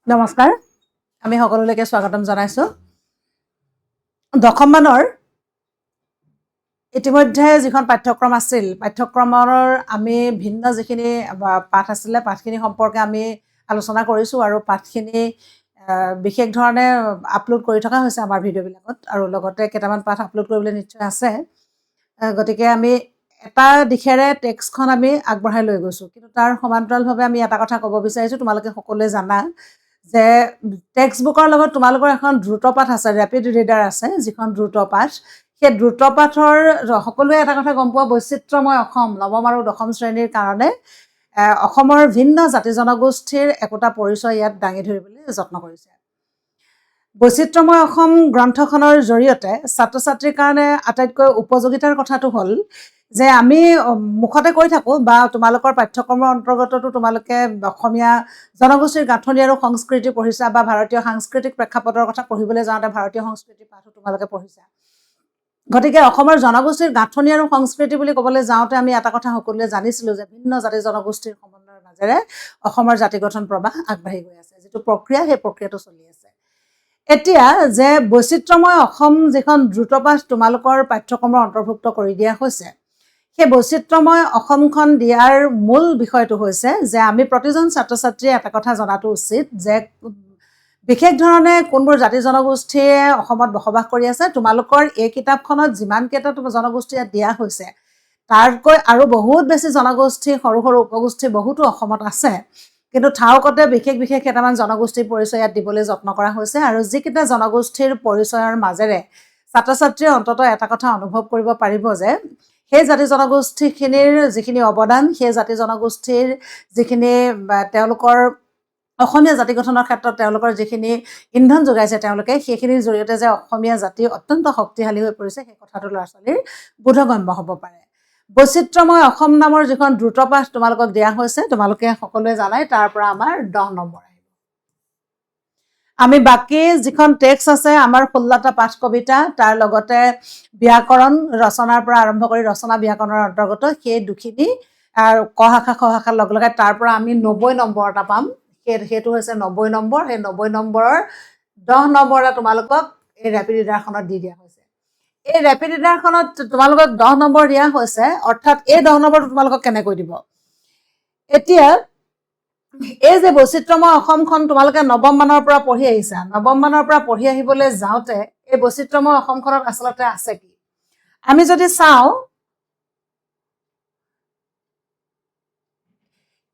নমস্কাৰ আমি সকলোলৈকে স্বাগতম জনাইছো দশমমানৰ ইতিমধ্যে যিখন পাঠ্যক্ৰম আছিল পাঠ্যক্ৰমৰ আমি ভিন্ন যিখিনি পাঠ আছিল পাঠখিনি সম্পৰ্কে আমি আলোচনা কৰিছো আৰু পাঠখিনি বিশেষ ধৰণে আপলোড কৰি থকা হৈছে আমাৰ ভিডিঅ'বিলাকত আৰু লগতে কেইটামান পাঠ আপলোড কৰিবলৈ নিশ্চয় আছে গতিকে আমি এটা দিশেৰে টেক্সটখন আমি আগবঢ়াই লৈ গৈছো কিন্তু তাৰ সমান্তৰালভাৱে আমি এটা কথা ক'ব বিচাৰিছো তোমালোকে সকলোৱে জানা যে টেক্সট বুকৰ লগত তোমালোকৰ এখন দ্ৰুত পাঠ আছে ৰেপিড ৰিডাৰ আছে যিখন দ্ৰুত পাঠ সেই দ্ৰুত পাঠৰ সকলোৱে এটা কথা গম পোৱা বৈচিত্ৰ্যময় অসম নৱম আৰু দশম শ্ৰেণীৰ কাৰণে অসমৰ ভিন্ন জাতি জনগোষ্ঠীৰ একোটা পৰিচয় ইয়াত দাঙি ধৰিবলৈ যত্ন কৰিছে বৈচিত্ৰ্যময় অসম গ্ৰন্থখনৰ জৰিয়তে ছাত্ৰ ছাত্ৰীৰ কাৰণে আটাইতকৈ উপযোগিতাৰ কথাটো হ'ল যে আমি মুখতে কৈ থাকো বা তোমালোকৰ পাঠ্যক্ৰমৰ অন্তৰ্গতটো তোমালোকে অসমীয়া জনগোষ্ঠীৰ গাঁথনি আৰু সংস্কৃতি পঢ়িছা বা ভাৰতীয় সাংস্কৃতিক প্ৰেক্ষাপটৰ কথা পঢ়িবলৈ যাওঁতে ভাৰতীয় সংস্কৃতিৰ পাঠো তোমালোকে পঢ়িছা গতিকে অসমৰ জনগোষ্ঠীৰ গাঁথনি আৰু সংস্কৃতি বুলি ক'বলৈ যাওঁতে আমি এটা কথা সকলোৱে জানিছিলো যে ভিন্ন জাতি জনগোষ্ঠীৰ সমন্বয়ৰ মাজেৰে অসমৰ জাতি গঠন প্ৰবাহ আগবাঢ়ি গৈ আছে যিটো প্ৰক্ৰিয়া সেই প্ৰক্ৰিয়াটো চলি আছে এতিয়া যে বৈচিত্ৰ্যময় অসম যিখন দ্ৰুতপাঠ তোমালোকৰ পাঠ্যক্ৰমৰ অন্তৰ্ভুক্ত কৰি দিয়া হৈছে সেই বৈচিত্ৰ্যময় অসমখন দিয়াৰ মূল বিষয়টো হৈছে যে আমি প্ৰতিজন ছাত্ৰ ছাত্ৰীয়ে এটা কথা জনাটো উচিত যে বিশেষ ধৰণে কোনবোৰ জাতি জনগোষ্ঠীয়ে অসমত বসবাস কৰি আছে তোমালোকৰ এই কিতাপখনত যিমানকেইটা জনগোষ্ঠী দিয়া হৈছে তাৰকৈ আৰু বহুত বেছি জনগোষ্ঠী সৰু সৰু উপগোষ্ঠী বহুতো অসমত আছে কিন্তু ঠাউকতে বিশেষ বিশেষ কেইটামান জনগোষ্ঠীৰ পৰিচয় ইয়াত দিবলৈ যত্ন কৰা হৈছে আৰু যিকেইটা জনগোষ্ঠীৰ পৰিচয়ৰ মাজেৰে ছাত্ৰ ছাত্ৰীয়ে অন্ততঃ এটা কথা অনুভৱ কৰিব পাৰিব যে সেই জাতি জনগোষ্ঠীখিনিৰ যিখিনি অৱদান সেই জাতি জনগোষ্ঠীৰ যিখিনি তেওঁলোকৰ অসমীয়া জাতি গঠনৰ ক্ষেত্ৰত তেওঁলোকৰ যিখিনি ইন্ধন যোগাইছে তেওঁলোকে সেইখিনিৰ জৰিয়তে যে অসমীয়া জাতি অত্যন্ত শক্তিশালী হৈ পৰিছে সেই কথাটো ল'ৰা ছোৱালীৰ বোধগম্য হ'ব পাৰে বৈচিত্ৰ্যময় অসম নামৰ যিখন দ্ৰুতপাঠ তোমালোকক দিয়া হৈছে তোমালোকে সকলোৱে জানাই তাৰ পৰা আমাৰ 10 নম্বৰ আহিব আমি বাকি যিখন টেক্সট আছে আমাৰ 16টা পাঠ কবিতা তাৰ লগতে ব্যাকৰণ ৰচনাৰ পৰা আৰম্ভ কৰি ৰচনা ব্যাকৰণৰ অন্তৰ্গত সেই দুখিনি আৰু ক শাখা খ শাখা লগ লগাই তাৰ পৰা আমি 90 নম্বৰ এটা পাম সেইটো হৈছে 90 নম্বৰ সেই 90 নম্বৰৰ 10 নম্বৰ তোমালোকক এই ৰেপিড ৰিডাৰখনত দি দিয়া হৈছে এই ৰেপিড ৰিডাৰখনত তোমালোকক 10 নম্বৰ দিয়া হৈছে অৰ্থাৎ এই 10 নম্বৰটো তোমালোকক কেনেকৈ দিব এতিয়া এই যে বৈচিত্ৰ্যময় অসমখন তোমালোকে নৱম মানৰ পৰা পঢ়ি আহিছা নৱম মানৰ পৰা পঢ়ি আহিবলৈ যাওঁতে এই বৈচিত্ৰ্যময় অসমখনত আচলতে আছে কি আমি যদি চাওঁ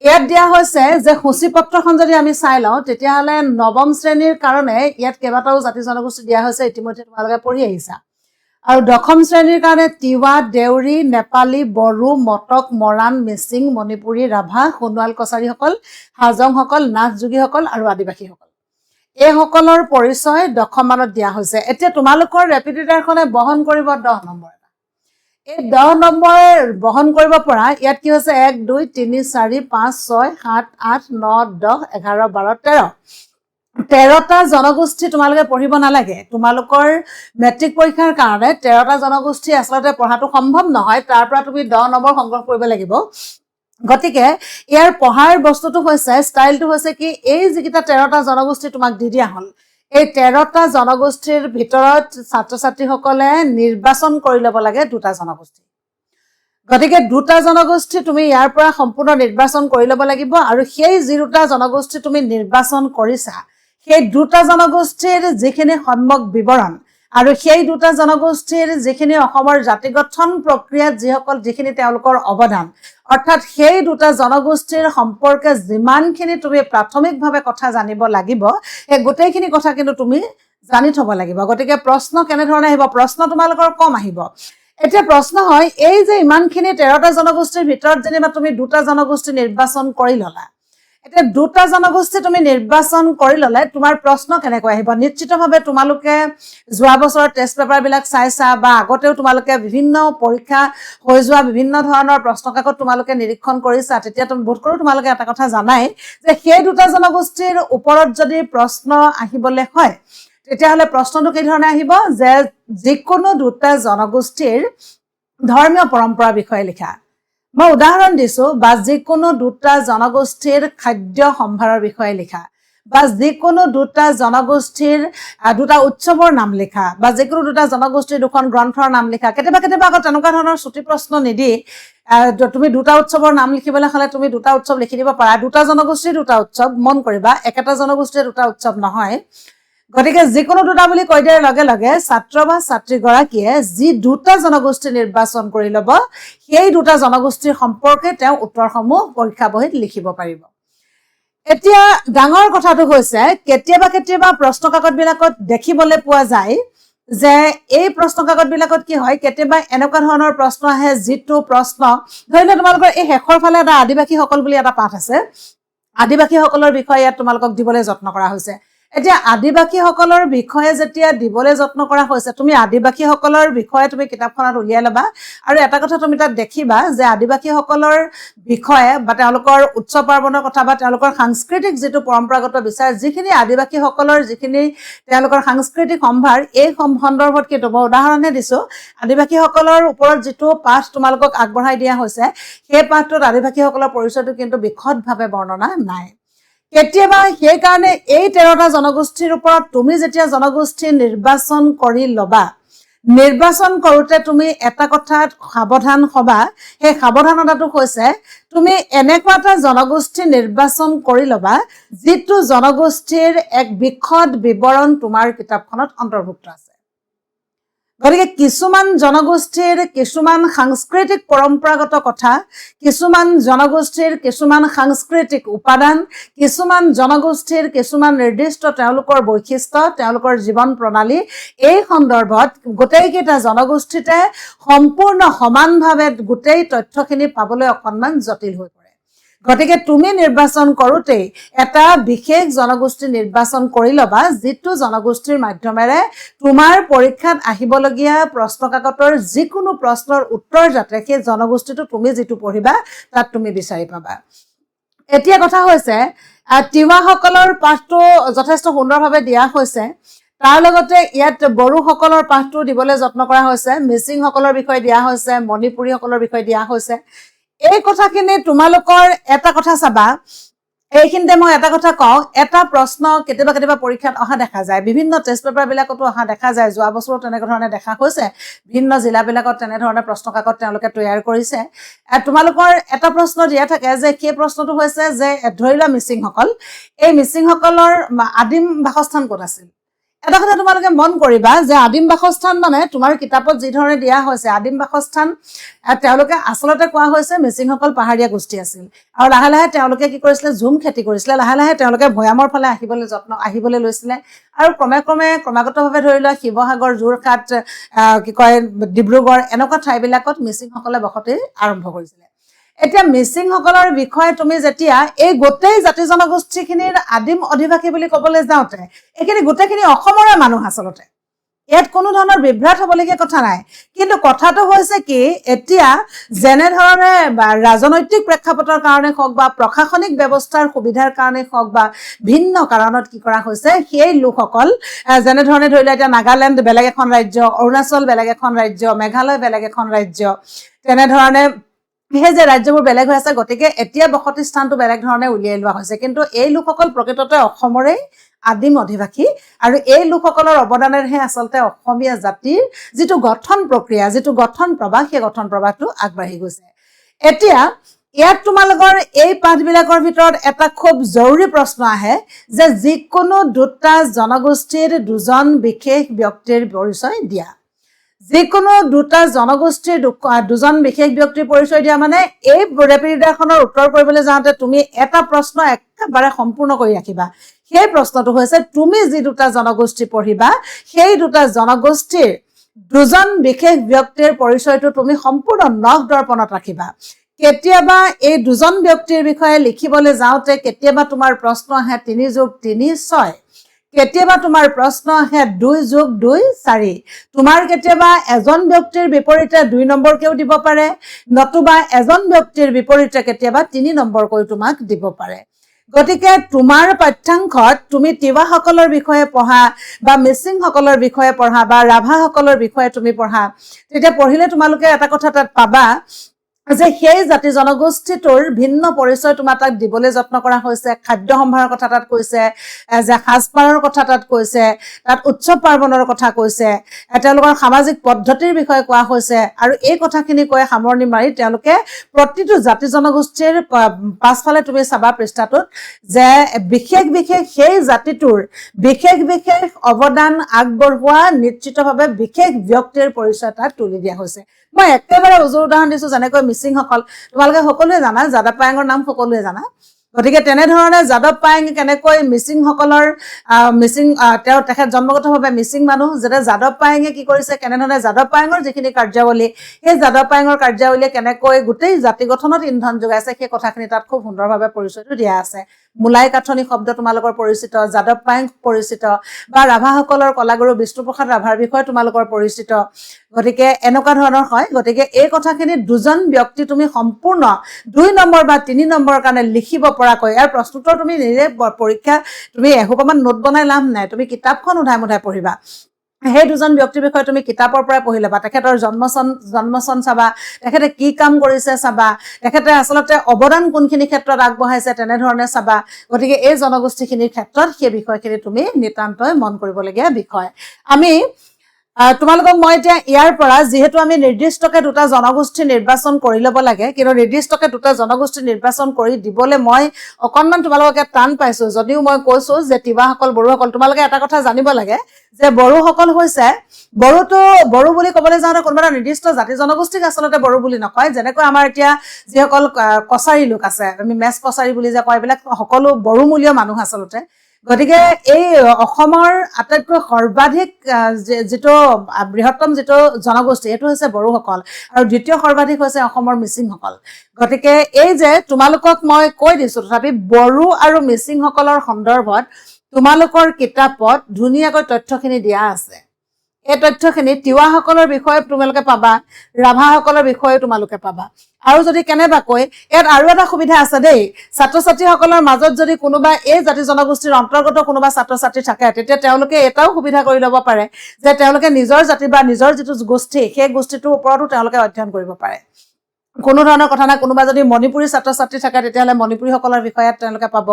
ইয়াত দিয়া হৈছে যে সূচীপত্ৰখন যদি আমি চাই লওঁ তেতিয়াহ'লে নৱম শ্ৰেণীৰ কাৰণে ইয়াত কেইবাটাও জাতি জনগোষ্ঠী দিয়া হৈছে ইতিমধ্যে তোমালোকে পঢ়ি আহিছা আৰু দশম শ্ৰেণীৰ কাৰণে তিৱা দেউৰী নেপালী বড়ো মটক মৰাণ মিচিং মণিপুৰী ৰাভা সোণোৱাল কছাৰীসকল হাজংসকল নাথযোগীসকল আৰু আদিবাসীসকল এইসকলৰ পৰিচয় দশম মানত দিয়া হৈছে এতিয়া তোমালোকৰ ৰেপিড ৰিডাৰখনে বহন কৰিব 10 নম্বৰ এই 10 নম্বৰ বহন কৰিব পৰা ইয়াত কি হৈছে 1 2 3 4 5 6 7 8 9 10 11 12 13টা জনগোষ্ঠী তোমালোকে পঢ়িব নালাগে তোমালোকৰ মেট্ৰিক পৰীক্ষাৰ কাৰণে 13টা জনগোষ্ঠী আসলতে পঢ়াটো সম্ভৱ নহয় তাৰ পৰা তুমি 10 নম্বৰ সংগ্ৰহ কৰিব লাগিব গতিকে ইয়াৰ পঢ়াৰ বস্তুটো হৈছে ষ্টাইলটো হৈছে কি এই যিকিটা 13টা জনগোষ্ঠী তোমাক দি দিয়া হ'ল এই 13টা জনগোষ্ঠীৰ ভিতৰত ছাত্ৰ ছাত্ৰীসকলে নিৰ্বাচন কৰি ল'ব লাগে দুটা জনগোষ্ঠী গতিকে দুটা জনগোষ্ঠী তুমি ইয়াৰ পৰা সম্পূৰ্ণ নিৰ্বাচন কৰি ল'ব লাগিব আৰু সেই যি দুটা জনগোষ্ঠী তুমি নিৰ্বাচন কৰিছা সেই দুটা জনগোষ্ঠীৰ যিখিনি সম্যক বিৱৰণ আৰু সেই দুটা জনগোষ্ঠীৰ যিখিনি অসমৰ জাতি গঠন প্ৰক্ৰিয়াত যিখিনি তেওঁলোকৰ অৱদান অৰ্থাৎ সেই দুটা জনগোষ্ঠীৰ সম্পৰ্কে যিমানখিনি তুমি প্ৰাথমিকভাৱে কথা জানিব লাগিব এই গোটেইখিনি কথা কিন্তু তুমি জানি থব লাগিব গতিকে প্ৰশ্ন কেনে ধৰণে আহিব প্ৰশ্ন তোমালোকৰ কম আহিব এতিয়া প্ৰশ্ন হয় এই যে ইমানখিনি 13টা জনগোষ্ঠীৰ ভিতৰত যেনিবা তুমি দুটা জনগোষ্ঠী নিৰ্বাচন কৰি ল'লা এতিয়া দুটা জনগোষ্ঠী তুমি নিৰ্বাচন কৰি ল'লে তোমাৰ প্ৰশ্ন কেনেকৈ আহিব নিশ্চিতভাৱে তোমালোকে যোৱা বছৰৰ টেষ্ট পেপাৰবিলাক চাইছা বা আগতেও তোমালোকে বিভিন্ন পৰীক্ষা হৈ যোৱা বিভিন্ন ধৰণৰ প্ৰশ্ন কাকত তোমালোকে নিৰীক্ষণ কৰিছা তেতিয়া তুমি বোধ কৰোঁ তোমালোকে এটা কথা জানাই যে সেই দুটা জনগোষ্ঠীৰ ওপৰত যদি প্ৰশ্ন আহিবলৈ হয় তেতিয়াহ'লে প্ৰশ্নটো কি ধৰণে আহিব যে যিকোনো দুটা জনগোষ্ঠীৰ ধৰ্মীয় পৰম্পৰা বিষয়ে লিখা মই উদাহৰণ দিছো বা যিকোনো দুটা জনগোষ্ঠীৰ খাদ্য সম্ভাৰৰ বিষয়ে লিখা বা যিকোনো দুটা জনগোষ্ঠীৰ দুটা উৎসৱৰ নাম লিখা বা যিকোনো দুটা জনগোষ্ঠীৰ দুখন গ্ৰন্থৰ নাম লিখা কেতিয়াবা আকৌ তেনেকুৱা ধৰণৰ ছুটি প্ৰশ্ন নিদি তুমি দুটা উৎসৱৰ নাম লিখিবলৈ হ'লে তুমি দুটা উৎসৱ লিখি দিব পাৰা দুটা জনগোষ্ঠীৰ দুটা উৎসৱ মন কৰিবা একেটা জনগোষ্ঠীৰ দুটা উৎসৱ নহয় গতিকে যিকোনো দুটা বুলি কৈ দিয়াৰ লগে লগে ছাত্ৰ বা ছাত্ৰীগৰাকীয়ে যি দুটা জনগোষ্ঠী নিৰ্বাচন কৰি ল'ব সেই দুটা জনগোষ্ঠীৰ সম্পৰ্কে তেওঁ উত্তৰসমূহ পৰীক্ষা বহীত লিখিব পাৰিব এতিয়া ডাঙৰ কথাটো হৈছে কেতিয়াবা প্ৰশ্ন কাকতবিলাকত দেখিবলৈ পোৱা যায় যে এই প্ৰশ্ন কাকতবিলাকত কি হয় কেতিয়াবা এনেকুৱা ধৰণৰ প্ৰশ্ন আহে যিটো প্ৰশ্ন ধৰি লোৱা তোমালোকৰ এই শেষৰ ফালে এটা আদিবাসীসকল বুলি এটা পাঠ আছে আদিবাসীসকলৰ বিষয়ে ইয়াত তোমালোকক দিবলৈ যত্ন কৰা হৈছে এতিয়া আদিবাসীসকলৰ বিষয়ে যেতিয়া দিবলৈ যত্ন কৰা হৈছে তুমি আদিবাসীসকলৰ বিষয়ে তুমি কিতাপখনত উলিয়াই ল'বা আৰু এটা কথা তুমি তাত দেখিবা যে আদিবাসীসকলৰ বিষয়ে বা তেওঁলোকৰ উৎসৱ পাৰ্বণৰ কথা বা তেওঁলোকৰ সাংস্কৃতিক যিটো পৰম্পৰাগত বিচাৰ যিখিনি আদিবাসীসকলৰ যিখিনি তেওঁলোকৰ সাংস্কৃতিক সম্ভাৰ এই সন্দৰ্ভত কিন্তু মই উদাহৰণে দিছো আদিবাসীসকলৰ ওপৰত যিটো পাঠ তোমালোকক আগবঢ়াই দিয়া হৈছে সেই পাঠটোত আদিবাসীসকলৰ পৰিচয়টো কিন্তু বিশদভাৱে বৰ্ণনা নাই কেতিয়াবা সেই কাৰণে এই 13টা জনগোষ্ঠীৰ ওপৰত তুমি যেতিয়া জনগোষ্ঠী নিৰ্বাচন কৰি ল'বা নিৰ্বাচন কৰোতে তুমি এটা কথাত সাৱধান হবা সেই সাৱধানতাটো হৈছে তুমি এনেকুৱা এটা জনগোষ্ঠী নিৰ্বাচন কৰি ল'বা যিটো জনগোষ্ঠীৰ এক বিশদ বিৱৰণ তোমাৰ কিতাপখনত অন্তৰ্ভুক্ত আছে গতিকে কিছুমান জনগোষ্ঠীৰ কিছুমান সাংস্কৃতিক পৰম্পৰাগত কথা কিছুমান জনগোষ্ঠীৰ কিছুমান সাংস্কৃতিক উপাদান কিছুমান জনগোষ্ঠীৰ কিছুমান নিৰ্দিষ্ট তেওঁলোকৰ বৈশিষ্ট্য তেওঁলোকৰ জীৱন প্ৰণালী এই সন্দৰ্ভত গোটেইকেইটা জনগোষ্ঠীতে সম্পূৰ্ণ সমানভাৱে গোটেই তথ্যখিনি পাবলৈ অকণমান জটিল হৈ পৰে গতিকে তুমি নিৰ্বাচন কৰোতে এটা বিশেষ জনগোষ্ঠী নিৰ্বাচন কৰি ল'বা যিটো জনগোষ্ঠীৰ মাধ্যমেৰে তোমাৰ পৰীক্ষাত আহিবলগীয়া প্ৰশ্ন কাকতৰ যিকোনো প্ৰশ্নৰ উত্তৰ যাতে সেই জনগোষ্ঠীটো তুমি যিটো পঢ়িবা তাত তুমি বিচাৰি পাবা এতিয়া কথা হৈছে তিৱাসকলৰ পাঠটো যথেষ্ট সুন্দৰভাৱে দিয়া হৈছে তাৰ লগতে ইয়াত বড়োসকলৰ পাঠটো দিবলৈ যত্ন কৰা হৈছে মিচিংসকলৰ বিষয়ে দিয়া হৈছে মণিপুৰীসকলৰ বিষয়ে দিয়া হৈছে এই কথাখিনি তোমালোকৰ এটা কথা চাবা এইখিনিতে মই এটা কথা কওঁ এটা প্ৰশ্ন কেতিয়াবা পৰীক্ষাত অহা দেখা যায় বিভিন্ন টেষ্ট পেপাৰবিলাকতো অহা দেখা যায় যোৱা বছৰো তেনেকুৱা ধৰণে দেখা হৈছে ভিন্ন জিলাবিলাকত তেনেধৰণে প্ৰশ্ন কাকত তেওঁলোকে তৈয়াৰ কৰিছে তোমালোকৰ এটা প্ৰশ্ন দিয়া থাকে যে সেই প্ৰশ্নটো হৈছে যে ধৰি লোৱা মিচিংসকল এই মিচিংসকলৰ আদিম বাসস্থান ক'ত আছিল এটা কথা তোমালোকে মন কৰিবা যে আদিম বাসস্থান মানে তোমাৰ কিতাপত যি ধৰণে দিয়া হৈছে আদিম বাসস্থান তেওঁলোকে আচলতে কোৱা হৈছে মিচিংসকল পাহাৰীয়া গোষ্ঠী আছিল আৰু লাহে লাহে তেওঁলোকে কি কৰিছিলে ঝুম খেতি কৰিছিলে লাহে লাহে তেওঁলোকে ভৈয়ামৰ ফালে আহিবলৈ লৈছিলে আৰু ক্ৰমাগতভাৱে ধৰি লোৱা শিৱসাগৰ যোৰহাট কি কয় ডিব্ৰুগড় এনেকুৱা ঠাইবিলাকত মিচিংসকলে বসতি আৰম্ভ কৰিছিলে এতিয়া মিচিংসকলৰ বিষয়ে তুমি যেতিয়া এই গোটেই জাতি জনগোষ্ঠীখিনিৰ আদিম অধিবাসী বুলি ক'বলৈ যাওঁতে এইখিনি গোটেইখিনি অসমৰে মানুহ আচলতে ইয়াত কোনো ধৰণৰ বিভ্ৰাট হ'বলগীয়া কথা নাই কিন্তু কথাটো হৈছে কি এতিয়া যেনেধৰণে ৰাজনৈতিক প্ৰেক্ষাপটৰ কাৰণে হওক বা প্ৰশাসনিক ব্যৱস্থাৰ সুবিধাৰ কাৰণে হওক বা ভিন্ন কাৰণত কি কৰা হৈছে সেই লোকসকল যেনেধৰণে ধৰি লোৱা এতিয়া নাগালেণ্ড বেলেগ এখন ৰাজ্য অৰুণাচল বেলেগ এখন ৰাজ্য মেঘালয় বেলেগ এখন ৰাজ্য তেনেধৰণে সেই যে ৰাজ্যবোৰ বেলেগ হৈ আছে গতিকে এতিয়া বসতি স্থানটো বেলেগ ধৰণে উলিয়াই লোৱা হৈছে কিন্তু এই লোকসকল প্ৰকৃততে অসমৰে আদিম অধিবাসী আৰু এই লোকসকলৰ অৱদানেৰেহে আচলতে অসমীয়া জাতিৰ যিটো গঠন প্ৰক্ৰিয়া যিটো গঠন প্ৰবাহ সেই গঠন প্ৰবাহটো আগবাঢ়ি গৈছে এতিয়া ইয়াত তোমালোকৰ এই পাঠবিলাকৰ ভিতৰত এটা খুব জৰুৰী প্ৰশ্ন আহে যে যিকোনো দুটা জনগোষ্ঠীৰ দুজন বিশেষ ব্যক্তিৰ পৰিচয় দিয়া যিকোনো দুটা জনগোষ্ঠীৰ দুজন বিশেষ ব্যক্তিৰ পৰিচয় দিয়া মানে এই ৰেপিডাৰখনৰ উত্তৰ কৰিবলৈ যাওঁতে তুমি এটা প্ৰশ্ন একেবাৰে সম্পূৰ্ণ কৰি ৰাখিবা সেই প্ৰশ্নটো হৈছে তুমি যি দুটা জনগোষ্ঠী পঢ়িবা সেই দুটা জনগোষ্ঠীৰ দুজন বিশেষ ব্যক্তিৰ পৰিচয়টো তুমি সম্পূৰ্ণ নখ দৰ্পণত ৰাখিবা কেতিয়াবা এই দুজন ব্যক্তিৰ বিষয়ে লিখিবলৈ যাওঁতে কেতিয়াবা তোমাৰ প্ৰশ্ন আহে 3+3=6 কেতিয়াবা তোমাৰ প্ৰশ্ন আহে 2+2=4 তোমাৰ কেতিয়াবা এজন ব্যক্তিৰ বিপৰীতে 2 নম্বৰকেও দিব পাৰে নতুবা এজন ব্যক্তিৰ বিপৰীতে কেতিয়াবা 3 নম্বৰকৈ তোমাক দিব পাৰে গতিকে তোমাৰ পাঠ্যাংশত তুমি তিৱাসকলৰ বিষয়ে পঢ়া বা মিচিংসকলৰ বিষয়ে পঢ়া বা ৰাভাসকলৰ বিষয়ে তুমি পঢ়া তেতিয়া পঢ়িলে তোমালোকে এটা কথা তাত পাবা যে সেই জাতি জনগোষ্ঠীটোৰ ভিন্ন পৰিচয় তোমাৰ তাক দিবলৈ যত্ন কৰা হৈছে খাদ্য সম্ভাৰৰ কথা তাত কৈছে যে সাজপাৰৰ কথা তাত কৈছে তাত উৎসৱ পাৰ্বণৰ কথা কৈছে তেওঁলোকৰ সামাজিক পদ্ধতিৰ বিষয়ে কোৱা হৈছে আৰু এই কথাখিনি কৈ সামৰণি মাৰি তেওঁলোকে প্ৰতিটো জাতি জনগোষ্ঠীৰ পাছফালে তুমি চাবা পৃষ্ঠাটোত যে বিশেষ বিশেষ সেই জাতিটোৰ বিশেষ বিশেষ অৱদান আগবঢ়োৱা নিশ্চিতভাৱে বিশেষ ব্যক্তিৰ পৰিচয় তাত তুলি দিয়া হৈছে মই একেবাৰে উজুৰ উদাহৰণ দিছো যেনেকৈ মিচিংসকল তোমালোকে সকলোৱে জানা যাদৱ পায়েঙৰ নাম সকলোৱে জানা গতিকে তেনেধৰণে যাদৱ পায়েং কেনেকৈ মিচিংসকলৰ মিচিং তেখেত জন্মগতভাৱে মিচিং মানুহ যেনে যাদৱ পায়েঙে কি কৰিছে কেনেধৰণে যাদৱ পায়েঙৰ যিখিনি কাৰ্যাৱলী সেই যাদৱ পায়েঙৰ কাৰ্যাৱলীয়ে কেনেকৈ গোটেই জাতি গঠনত ইন্ধন যোগাইছে সেই কথাখিনি তাত খুব সুন্দৰভাৱে পৰিচয়টো দিয়া আছে মুলাই কাঠনি শব্দ তোমালোকৰ পৰিচিত যাদৱ পায়েং পৰিচিত বা ৰাভাসকলৰ কলাগুৰু বিষ্ণুপ্ৰসাদ ৰাভাৰ বিষয়ে তোমালোকৰ পৰিচিত গতিকে এনেকুৱা ধৰণৰ হয় গতিকে এই কথাখিনি দুজন ব্যক্তি তুমি সম্পূৰ্ণ 2 নম্বৰ বা 3 নম্বৰৰ কাৰণে লিখিব পৰাকৈ ইয়াৰ প্ৰস্তুতৰ তুমি নিজে পৰীক্ষা তুমি এসোপামান নোট বনাই লাভ নাই তুমি কিতাপখন উধাই মুধাই পঢ়িবা সেই দুজন ব্যক্তিৰ বিষয়ে তুমি কিতাপৰ পৰাই পঢ়ি ল'বা তেখেতৰ জন্মচন চাবা তেখেতে কি কাম কৰিছে চাবা তেখেতে আচলতে অৱদান কোনখিনি ক্ষেত্ৰত আগবঢ়াইছে তেনেধৰণে চাবা গতিকে এই জনগোষ্ঠীখিনিৰ ক্ষেত্ৰত সেই বিষয়খিনি তুমি নিতান্তই মন কৰিবলগীয়া বিষয় আমি তোমালোকক মই এতিয়া ইয়াৰ পৰা যেহেতু আমি নিৰ্দিষ্টকে দুটা জনগোষ্ঠী নিৰ্বাচন কৰি ল'ব লাগে কিন্তু নিৰ্দিষ্টকে দুটা জনগোষ্ঠী নিৰ্বাচন কৰি দিবলৈ মই অকণমান তোমালোকে টান পাইছো যদিও মই কৈছো যে তিৱাসকল বড়োসকল তোমালোকে এটা কথা জানিব লাগে যে বড়োসকল হৈছে বড়ো বুলি ক'বলৈ যাওঁতে কোনোবা এটা নিৰ্দিষ্ট জাতি জনগোষ্ঠীক আচলতে বড়ো বুলি নকয় যেনেকৈ আমাৰ এতিয়া যিসকল কছাৰী লোক আছে আমি মেছ কছাৰী বুলি যে কয় এইবিলাক সকলো বড়োমূলীয় মানুহ আচলতে গতিকে এই অসমৰ আটাইতকৈ সৰ্বাধিক যিটো বৃহত্তম যিটো জনগোষ্ঠী এইটো হৈছে বড়োসকল আৰু দ্বিতীয় সৰ্বাধিক হৈছে অসমৰ মিচিংসকল গতিকে এই যে তোমালোকক মই কৈ দিছো তথাপি বড়ো আৰু মিচিংসকলৰ সন্দৰ্ভত তোমালোকৰ কিতাপত ধুনীয়াকৈ তথ্যখিনি দিয়া আছে এই তথ্যখিনি তিৱাসকলৰ বিষয়ে তোমালোকে পাবা ৰাভাসকলৰ বিষয়ে তোমালোকে পাবা আৰু যদি কেনেবাকৈ ইয়াত আৰু এটা সুবিধা আছে দেই ছাত্ৰ ছাত্ৰীসকলৰ মাজত যদি কোনোবা এই জাতি জনগোষ্ঠীৰ অন্তৰ্গত কোনোবা ছাত্ৰ ছাত্ৰী থাকে তেতিয়া তেওঁলোকে এটাও সুবিধা কৰি ল'ব পাৰে যে তেওঁলোকে নিজৰ জাতি বা নিজৰ যিটো গোষ্ঠী সেই গোষ্ঠীটোৰ ওপৰতো তেওঁলোকে অধ্যয়ন কৰিব পাৰে কোনো ধৰণৰ কথা নাই কোনোবা যদি মণিপুৰী ছাত্ৰ ছাত্ৰী থাকে তেতিয়াহ'লে মণিপুৰীসকলৰ বিষয়ে তেওঁলোকে পাব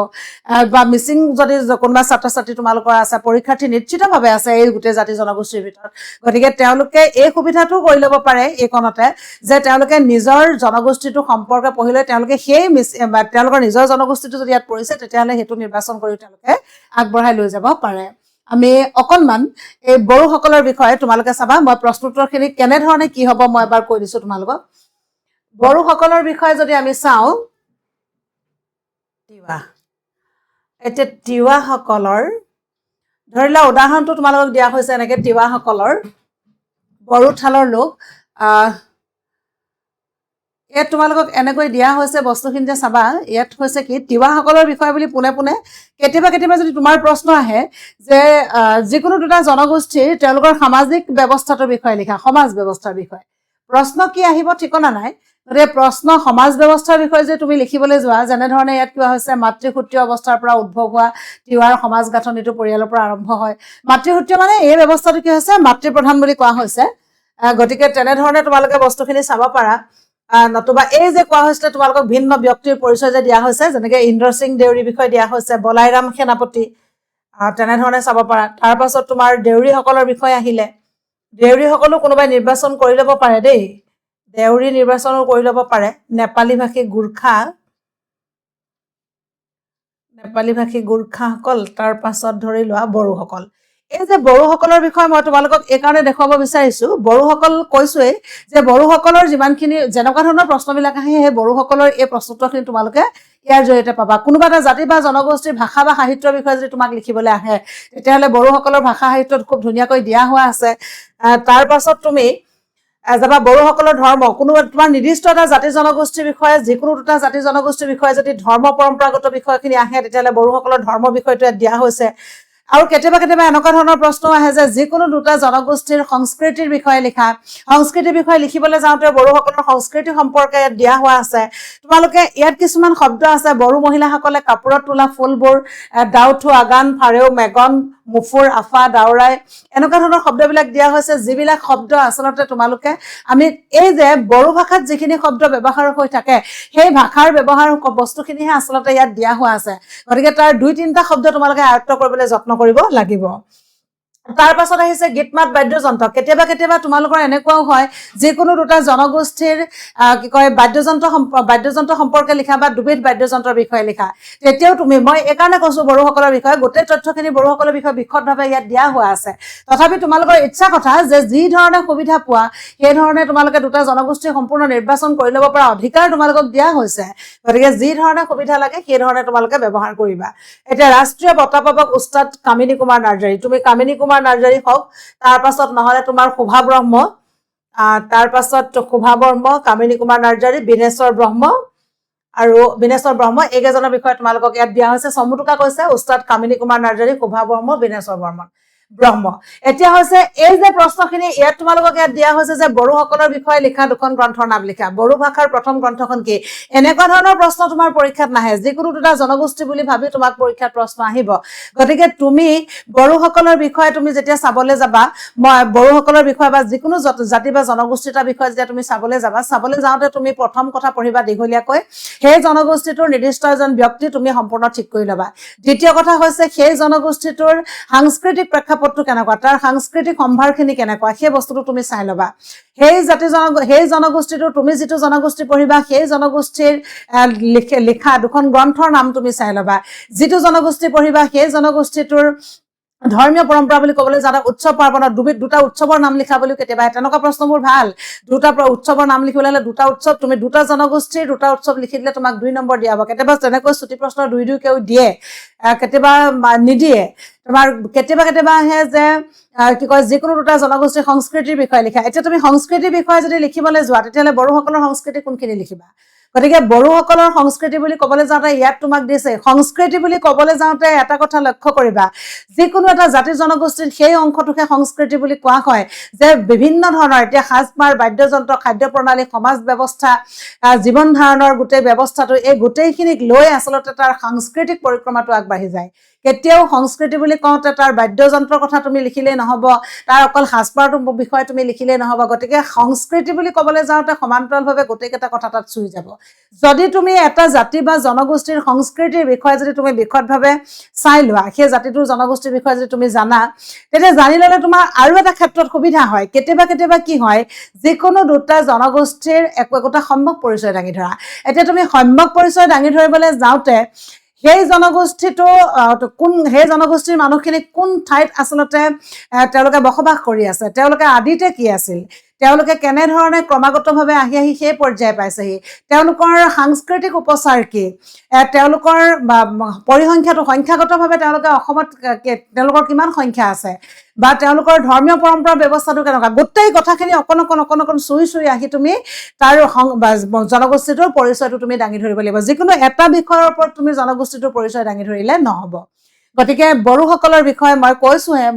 বা মিচিং যদি কোনোবা ছাত্ৰ ছাত্ৰী তোমালোকৰ আছে পৰীক্ষাৰ্থী নিশ্চিতভাৱে আছে এই গোটেই জাতি জনগোষ্ঠীৰ ভিতৰত গতিকে তেওঁলোকে এই সুবিধাটো কৰি ল'ব পাৰে এইকণতে যে তেওঁলোকে নিজৰ জনগোষ্ঠীটো সম্পৰ্কে পঢ়িলৈ তেওঁলোকে সেই তেওঁলোকৰ নিজৰ জনগোষ্ঠীটো যদি ইয়াত পৰিছে তেতিয়াহ'লে সেইটো নিৰ্বাচন কৰি তেওঁলোকে আগবঢ়াই লৈ যাব পাৰে আমি অকণমান এই বড়োসকলৰ বিষয়ে তোমালোকে চাবা মই প্ৰশ্নোত্তৰখিনি কেনেধৰণে কি হ'ব মই এবাৰ কৈ দিছোঁ তোমালোকক বড়োসকলৰ বিষয়ে যদি আমি চাওঁ এতিয়া তিৱাসকলৰ ধৰি লোৱা উদাহৰণটো তোমালোকক দিয়া হৈছে এনেকৈ তিৱাসকলৰ বড়ো ঠালৰ লোক ইয়াত তোমালোকক এনেকৈ দিয়া হৈছে বস্তুখিনি যে চাবা ইয়াত হৈছে কি তিৱাসকলৰ বিষয়ে বুলি পোনে পোনে কেতিয়াবা যদি তোমাৰ প্ৰশ্ন আহে যে যিকোনো দুটা জনগোষ্ঠীৰ তেওঁলোকৰ সামাজিক ব্যৱস্থাটোৰ বিষয়ে লিখা সমাজ ব্যৱস্থাৰ বিষয়ে প্ৰশ্ন কি আহিব ঠিকনা নাই গতিকে প্ৰশ্ন সমাজ ব্যৱস্থাৰ বিষয়ে যে তুমি লিখিবলৈ যোৱা যেনেধৰণে ইয়াত কোৱা হৈছে মাতৃসূত্ৰীয় অৱস্থাৰ পৰা উদ্ভৱ হোৱা তিৱাৰ সমাজ গাঁথনিটো পৰিয়ালৰ পৰা আৰম্ভ হয় মাতৃসূত্ৰীয় মানে এই ব্যৱস্থাটো কি হৈছে মাতৃপ্ৰধান বুলি কোৱা হৈছে গতিকে তেনেধৰণে তোমালোকে বস্তুখিনি চাব পাৰা নতুবা এই যে কোৱা হৈছিলে তোমালোকক ভিন্ন ব্যক্তিৰ পৰিচয় যে দিয়া হৈছে যেনেকৈ ইন্দ্ৰ সিং দেউৰীৰ বিষয়ে দিয়া হৈছে বলাইৰাম সেনাপতি তেনেধৰণে চাব পাৰা তাৰ পাছত তোমাৰ দেউৰীসকলৰ বিষয়ে আহিলে দেউৰীসকলো কোনোবাই নিৰ্বাচন কৰি ল'ব পাৰে দেই দেউৰী নিৰ্বাচনো কৰি ল'ব পাৰে নেপালী ভাষী গোৰ্খাসকল তাৰ পাছত ধৰি লোৱা বড়োসকল এই যে বড়োসকলৰ বিষয়ে মই তোমালোকক এইকাৰণে দেখুৱাব বিচাৰিছোঁ বড়োসকল কৈছোৱেই যে বড়োসকলৰ যিমানখিনি যেনেকুৱা ধৰণৰ প্ৰশ্নবিলাক আহে সেই বড়োসকলৰ এই প্ৰশ্নোত্তৰখিনি তোমালোকে ইয়াৰ জৰিয়তে পাবা কোনোবা এটা জাতি বা জনগোষ্ঠীৰ ভাষা বা সাহিত্যৰ বিষয়ে যদি তোমাক লিখিবলৈ আহে তেতিয়াহ'লে বড়োসকলৰ ভাষা সাহিত্যত খুব ধুনীয়াকৈ দিয়া হোৱা আছে তাৰ পাছত তুমি যাবা বড়োসকলৰ ধৰ্ম কোনো তোমাৰ নিৰ্দিষ্ট এটা জাতি জনগোষ্ঠীৰ বিষয়ে যিকোনো দুটা জাতি জনগোষ্ঠীৰ বিষয়ে যদি ধৰ্ম পৰম্পৰাগত বিষয়খিনি আহে তেতিয়াহ'লে বড়োসকলৰ ধৰ্ম বিষয়টো ইয়াত দিয়া হৈছে আৰু কেতিয়াবা এনেকুৱা ধৰণৰ প্ৰশ্ন আহে যে যিকোনো দুটা জনগোষ্ঠীৰ সংস্কৃতিৰ বিষয়ে লিখা সংস্কৃতিৰ বিষয়ে লিখিবলৈ যাওঁতে বড়োসকলৰ সংস্কৃতি সম্পৰ্কে ইয়াত দিয়া হোৱা আছে তোমালোকে ইয়াত কিছুমান শব্দ আছে বড়ো মহিলাসকলে কাপোৰত তোলা ফুলবোৰ ডাউথু আগান ফাৰেও মেগন মুফুৰ, আফা, দাওৰাই এনেকুৱা ধৰণৰ শব্দবিলাক দিয়া হৈছে, যিবিলাক শব্দ আচলতে তোমালোকে আমি এই যে বড়ো ভাষাত যিখিনি শব্দ ব্যৱহাৰ হৈ থাকে সেই ভাষাৰ ব্যৱহাৰ বস্তুখিনিহে আচলতে ইয়াত দিয়া হোৱা আছে। গতিকে তাৰ 2-3টা শব্দ তোমালোকে আয়ত্ত কৰিবলৈ যত্ন কৰিব লাগিব। তাৰ পাছত আহিছে গীত মাত বাদ্যযন্ত্ৰ। কেতিয়াবা কেতিয়াবা তোমালোকৰ এনেকুৱাও হয় যিকোনো দুটা জনগোষ্ঠীৰ কি কয় বাদ্যযন্ত্ৰ সম্পৰ্কে লিখা বা দুবিধ বাদ্যযন্ত্ৰৰ বিষয়ে লিখা, তেতিয়াও তুমি মই এইকাৰণে কৈছো বড়োসকলৰ বিষয়ে গোটেই তথ্যখিনি বড়োসকলৰ বিষয়ে বিশদভাৱে ইয়াত দিয়া হোৱা আছে। তথাপি তোমালোকৰ ইচ্ছা কথা যে যি ধৰণে সুবিধা পোৱা সেই ধৰণে তোমালোকে দুটা জনগোষ্ঠী সম্পূৰ্ণ নিৰ্বাচন কৰি ল'ব পৰা অধিকাৰ তোমালোকক দিয়া হৈছে। গতিকে যি ধৰণে সুবিধা লাগে সেই ধৰণে তোমালোকে ব্যৱহাৰ কৰিবা। এতিয়া ৰাষ্ট্ৰীয় বঁটা পাবক উস্তাদ কামিনী কুমাৰ নাৰ্জাৰী, তুমি কামিনী কুমাৰ নাৰ্জাৰী হওক, তাৰ পাছত নহলে তোমাৰ শোভা ব্ৰহ্ম, তাৰ পাছত শোভা ব্ৰহ্ম, কামিনী কুমাৰ নাৰ্জাৰী, বিনেশ্বৰ ব্ৰহ্ম আৰু বিনেশ্বৰ ব্ৰহ্ম এইকেইজনৰ বিষয়ে তোমালোকক ইয়াত দিয়া হৈছে। চমুটুকা কৈছে উস্তাদ কামিনী কুমাৰ নাৰ্জাৰী, শোভা ব্ৰহ্ম, বিনেশ্বৰ ব্ৰহ্ম। এতিয়া হৈছে এই যে প্ৰশ্নখিনি ইয়াত তোমালোকক ইয়াত দিয়া হৈছে যে বড়োসকলৰ বিষয়ে লিখা দুখন গ্ৰন্থৰ নাম লিখা। বড়ো ভাষাৰ প্ৰথম গ্ৰন্থখন কি? এনেকুৱা ধৰণৰ প্ৰশ্ন তোমাৰ পৰীক্ষাত নাহে। যিকোনো দুটা জনগোষ্ঠী বুলি ভাবি তোমাক পৰীক্ষাত প্ৰশ্ন আহিব। গতিকে তুমি বড়োসকলৰ বিষয়ে তুমি যেতিয়া চাবলৈ যাবা, মই বড়োসকলৰ বিষয়ে বা যিকোনো জাতি বা জনগোষ্ঠী এটাৰ বিষয়ে যেতিয়া তুমি চাবলৈ যাবা, চাবলৈ যাওঁতে তুমি প্ৰথম কথা পঢ়িবা দীঘলীয়াকৈ, সেই জনগোষ্ঠীটোৰ নিৰ্দিষ্ট এজন ব্যক্তি তুমি সম্পূৰ্ণ ঠিক কৰি ল'বা। দ্বিতীয় কথা হৈছে সেই জনগোষ্ঠীটোৰ সাংস্কৃতিক প্ৰেক্ষাপটটো কেনেকুৱা, তাৰ সাংস্কৃতিক সম্ভাৰখিনি কেনেকুৱা, সেই বস্তুটো তুমি চাই ল'বা। সেই জনগোষ্ঠীটোৰ তুমি যিটো জনগোষ্ঠী পঢ়িবা সেই জনগোষ্ঠীৰ লিখা দুখন গ্ৰন্থৰ নাম তুমি চাই ল'বা। যিটো জনগোষ্ঠী পঢ়িবা সেই জনগোষ্ঠীটোৰ ধৰ্মীয় পৰম্পৰা বুলি ক'বলৈ যাওঁতে উৎসৱ পাৰ্বণৰ দুটা উৎসৱৰ নাম লিখা বুলিও কেতিয়াবা তেনেকুৱা প্ৰশ্নবোৰ ভাল। দুটা উৎসৱৰ নাম লিখিবলৈ হ'লে দুটা উৎসৱ, তুমি দুটা জনগোষ্ঠীৰ দুটা উৎসৱ লিখি দিলে তোমাক 2 নম্বৰ দিয়া হ'ব। কেতিয়াবা তেনেকৈ চুটি প্ৰশ্ন 2-2কেও দিয়ে, কেতিয়াবা নিদিয়ে। তোমাৰ কেতিয়াবা আহে যে কি কয় যিকোনো দুটা জনগোষ্ঠীৰ সংস্কৃতিৰ বিষয়ে লিখা। এতিয়া তুমি সংস্কৃতিৰ বিষয়ে যদি লিখিবলৈ যোৱা তেতিয়াহ'লে বড়োসকলৰ সংস্কৃতি কোনখিনি লিখিবা? গতিকে বড়োসকলৰ সংস্কৃতি বুলি ক'বলৈ যাওঁতে ইয়াত তোমাক দিছে। সংস্কৃতি বুলি ক'বলৈ যাওঁতে এটা কথা লক্ষ্য কৰিবা, যিকোনো এটা জাতি জনগোষ্ঠীৰ সেই অংশটোকে সংস্কৃতি বুলি কোৱা হয় যে বিভিন্ন ধৰণৰ এতিয়া সাজপাৰ, বাদ্যযন্ত্ৰ, খাদ্য প্ৰণালী, সমাজ ব্যৱস্থা, জীৱন ধাৰণৰ গোটেই ব্যৱস্থাটো, এই গোটেইখিনিক লৈ আচলতে তাৰ সাংস্কৃতিক পৰিক্ৰমাটো আগবাঢ়ি যায়। কেতিয়াও সংস্কৃতি বুলি কওঁতে তাৰ বাদ্যযন্ত্ৰৰ কথা তুমি লিখিলেই নহ'ব, তাৰ অকল সাজপাৰটোৰ বিষয়ে তুমি লিখিলেই নহ'ব। গতিকে সংস্কৃতি বুলি ক'বলৈ যাওঁতে সমান্তৰালভাৱে গোটেইকেইটা কথা তাত চুই যাব। যদি তুমি এটা জাতি বা জনগোষ্ঠীৰ সংস্কৃতিৰ বিষয়ে যদি তুমি বিশদভাৱে চাই লোৱা, সেই জাতিটোৰ জনগোষ্ঠীৰ বিষয়ে যদি তুমি জানা, তেতিয়া জানি ল'লে তোমাৰ আৰু এটা ক্ষেত্ৰত সুবিধা হয়। কেতিয়াবা কি হয়, যিকোনো দুটা জনগোষ্ঠীৰ একোটা সম্যক পৰিচয় দাঙি ধৰা। এতিয়া তুমি সম্যক পৰিচয় দাঙি ধৰিবলৈ যাওঁতে সেই জনগোষ্ঠীৰ মানুহখিনি কোন ঠাইত আচলতে তেওঁলোকে বসবাস কৰি আছে, তেওঁলোকে আদিতে কি আছিল, তেওঁলোকে কেনেধৰণে ক্ৰমাগতভাৱে আহি সেই পৰ্যায় পাইছেহি, তেওঁলোকৰ সাংস্কৃতিক উপচাৰ কি, তেওঁলোকৰ সংখ্যাগতভাৱে তেওঁলোকে অসমত তেওঁলোকৰ কিমান সংখ্যা আছে, বা তেওঁলোকৰ ধৰ্মীয় পৰম্পৰা ব্যৱস্থাটো কেনেকুৱা, গোটেই কথাখিনি অকণ চুই আহি তুমি তাৰ জনগোষ্ঠীটোৰ পৰিচয়টো তুমি দাঙি ধৰিব লাগিব। যিকোনো এটা বিষয়ৰ ওপৰত তুমি জনগোষ্ঠীটোৰ পৰিচয় দাঙি ধৰিলে নহ'ব। গতিকে বড়োসকলৰ বিষয়ে মই কৈছোহে,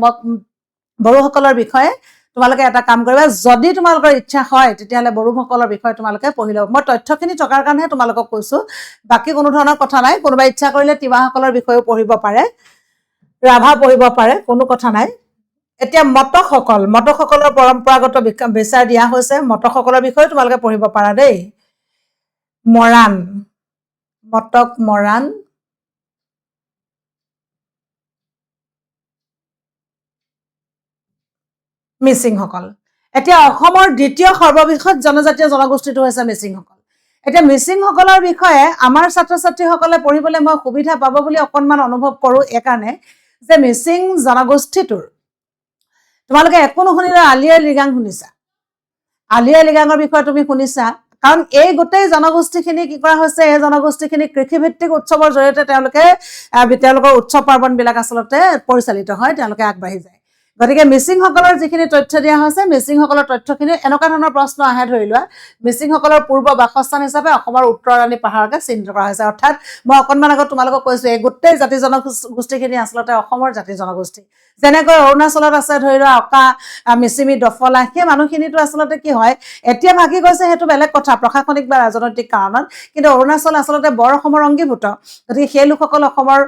বড়োসকলৰ বিষয়ে তোমালোকে এটা কাম কৰিবা, যদি তোমালোকৰ ইচ্ছা হয় তেতিয়াহ'লে বড়োসকলৰ বিষয়ে তোমালোকে পঢ়ি ল'ব। মই তথ্যখিনি থকাৰ কাৰণেহে তোমালোকক কৈছো, বাকী কোনো ধৰণৰ কথা নাই। কোনোবাই ইচ্ছা কৰিলে তিৱাসকলৰ বিষয়েও পঢ়িব পাৰে, ৰাভা পঢ়িব পাৰে, কোনো কথা নাই। এতিয়া মটকসকলৰ পৰম্পৰাগত বিচাৰ দিয়া হৈছে। মটকসকলৰ বিষয়ে তোমালোকে পঢ়িব পাৰা দেই। মৰাণ, মিচিংসকল। এতিয়া অসমৰ দ্বিতীয় সৰ্ববৃহৎ জনজাতীয় জনগোষ্ঠীটো হৈছে মিচিংসকল। এতিয়া মিচিংসকলৰ বিষয়ে আমাৰ ছাত্ৰ ছাত্ৰীসকলে পঢ়িবলৈ মই সুবিধা পাব বুলি অকণমান অনুভৱ কৰোঁ, এইকাৰণে যে মিচিং জনগোষ্ঠীটোৰ তোমালোকে একো নুশুনিলে আলি আই লৃগাং শুনিছা। আলি আই লৃগাঙৰ বিষয়ে তুমি শুনিছা, কাৰণ এই গোটেই জনগোষ্ঠীখিনি কি কৰা হৈছে, এই জনগোষ্ঠীখিনি কৃষিভিত্তিক উৎসৱৰ জৰিয়তে তেওঁলোকৰ উৎসৱ পাৰ্বণবিলাক আচলতে পৰিচালিত হয়, তেওঁলোকে আগবাঢ়ি যায়। গতিকে মিচিংসকলৰ যিখিনি তথ্য দিয়া হৈছে মিচিংসকলৰ তথ্যখিনি এনেকুৱা ধৰণৰ প্ৰশ্ন আহে ধৰি লোৱা মিচিংসকলৰ পূৰ্ব বাসস্থান হিচাপে অসমৰ উত্তৰাণী পাহাৰকে চিহ্নিত কৰা হৈছে অৰ্থাৎ মই অকণমান আগত তোমালোকক কৈছোঁ এই গোটেই জাতি জনগোষ্ঠীখিনি আচলতে অসমৰ জাতি জনগোষ্ঠী যেনেকৈ অৰুণাচলত আছে ধৰি লোৱা অকা মিচিমি দফলা সেই মানুহখিনিতো আচলতে কি হয় এতিয়া ভাগি গৈছে সেইটো বেলেগ কথা প্ৰশাসনিক বা ৰাজনৈতিক কাৰণত কিন্তু অৰুণাচল আচলতে বৰ অসমৰ অংগীভূত গতিকে সেই লোকসকল অসমৰ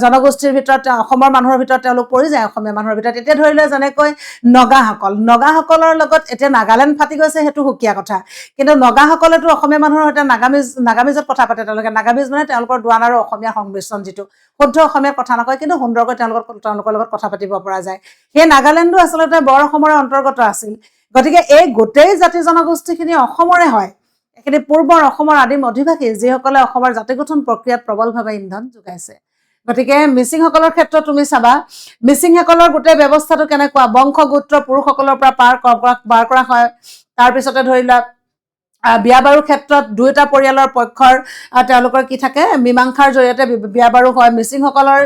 জনগোষ্ঠীৰ ভিতৰত অসমৰ মানুহৰ ভিতৰত তেওঁলোক পৰি যায় অসমীয়া মানুহৰ ভিতৰত এতিয়া ধৰি লোৱা যেনেকৈ নগাসকলৰ লগত এতিয়া নাগালেণ্ড ফাটি গৈছে সেইটো সুকীয়া কথা কিন্তু নগাসকলেতো অসমীয়া মানুহৰ সৈতে নাগামিজত কথা পাতে তেওঁলোকে নাগামিজ মানে তেওঁলোকৰ দোৱান আৰু অসমীয়া সংমিশ্ৰণ যিটো শুদ্ধ অসমীয়াত কথা নকয় কিন্তু সুন্দৰকৈ তেওঁলোকৰ লগত কথা পাতিব পৰা যায় সেই নাগালেণ্ডো আচলতে বৰ অসমৰ অন্তৰ্গত আছিল গতিকে এই গোটেই জাতি জনগোষ্ঠীখিনি অসমৰে হয় এইখিনি পূৰ্বৰ অসমৰ আদিম অধিবাসী যিসকলে অসমৰ জাতি গঠন প্ৰক্ৰিয়াত প্ৰবলভাৱে ইন্ধন যোগাইছে গতিকে মিচিংসকলৰ ক্ষেত্ৰত তুমি চাবা মিচিংসকলৰ গোটেই ব্যৱস্থাটো কেনেকুৱা বংশগোত্ৰ পুৰুষসকলৰ পৰা পাৰ কৰা হয় তাৰপিছতে ধৰি লোৱা বিয়া বাৰুৰ ক্ষেত্ৰত দুয়োটা পৰিয়ালৰ পক্ষৰ তেওঁলোকৰ কি থাকে মীমাংসাৰ জৰিয়তে বিয়া বাৰু হয় মিচিংসকলৰ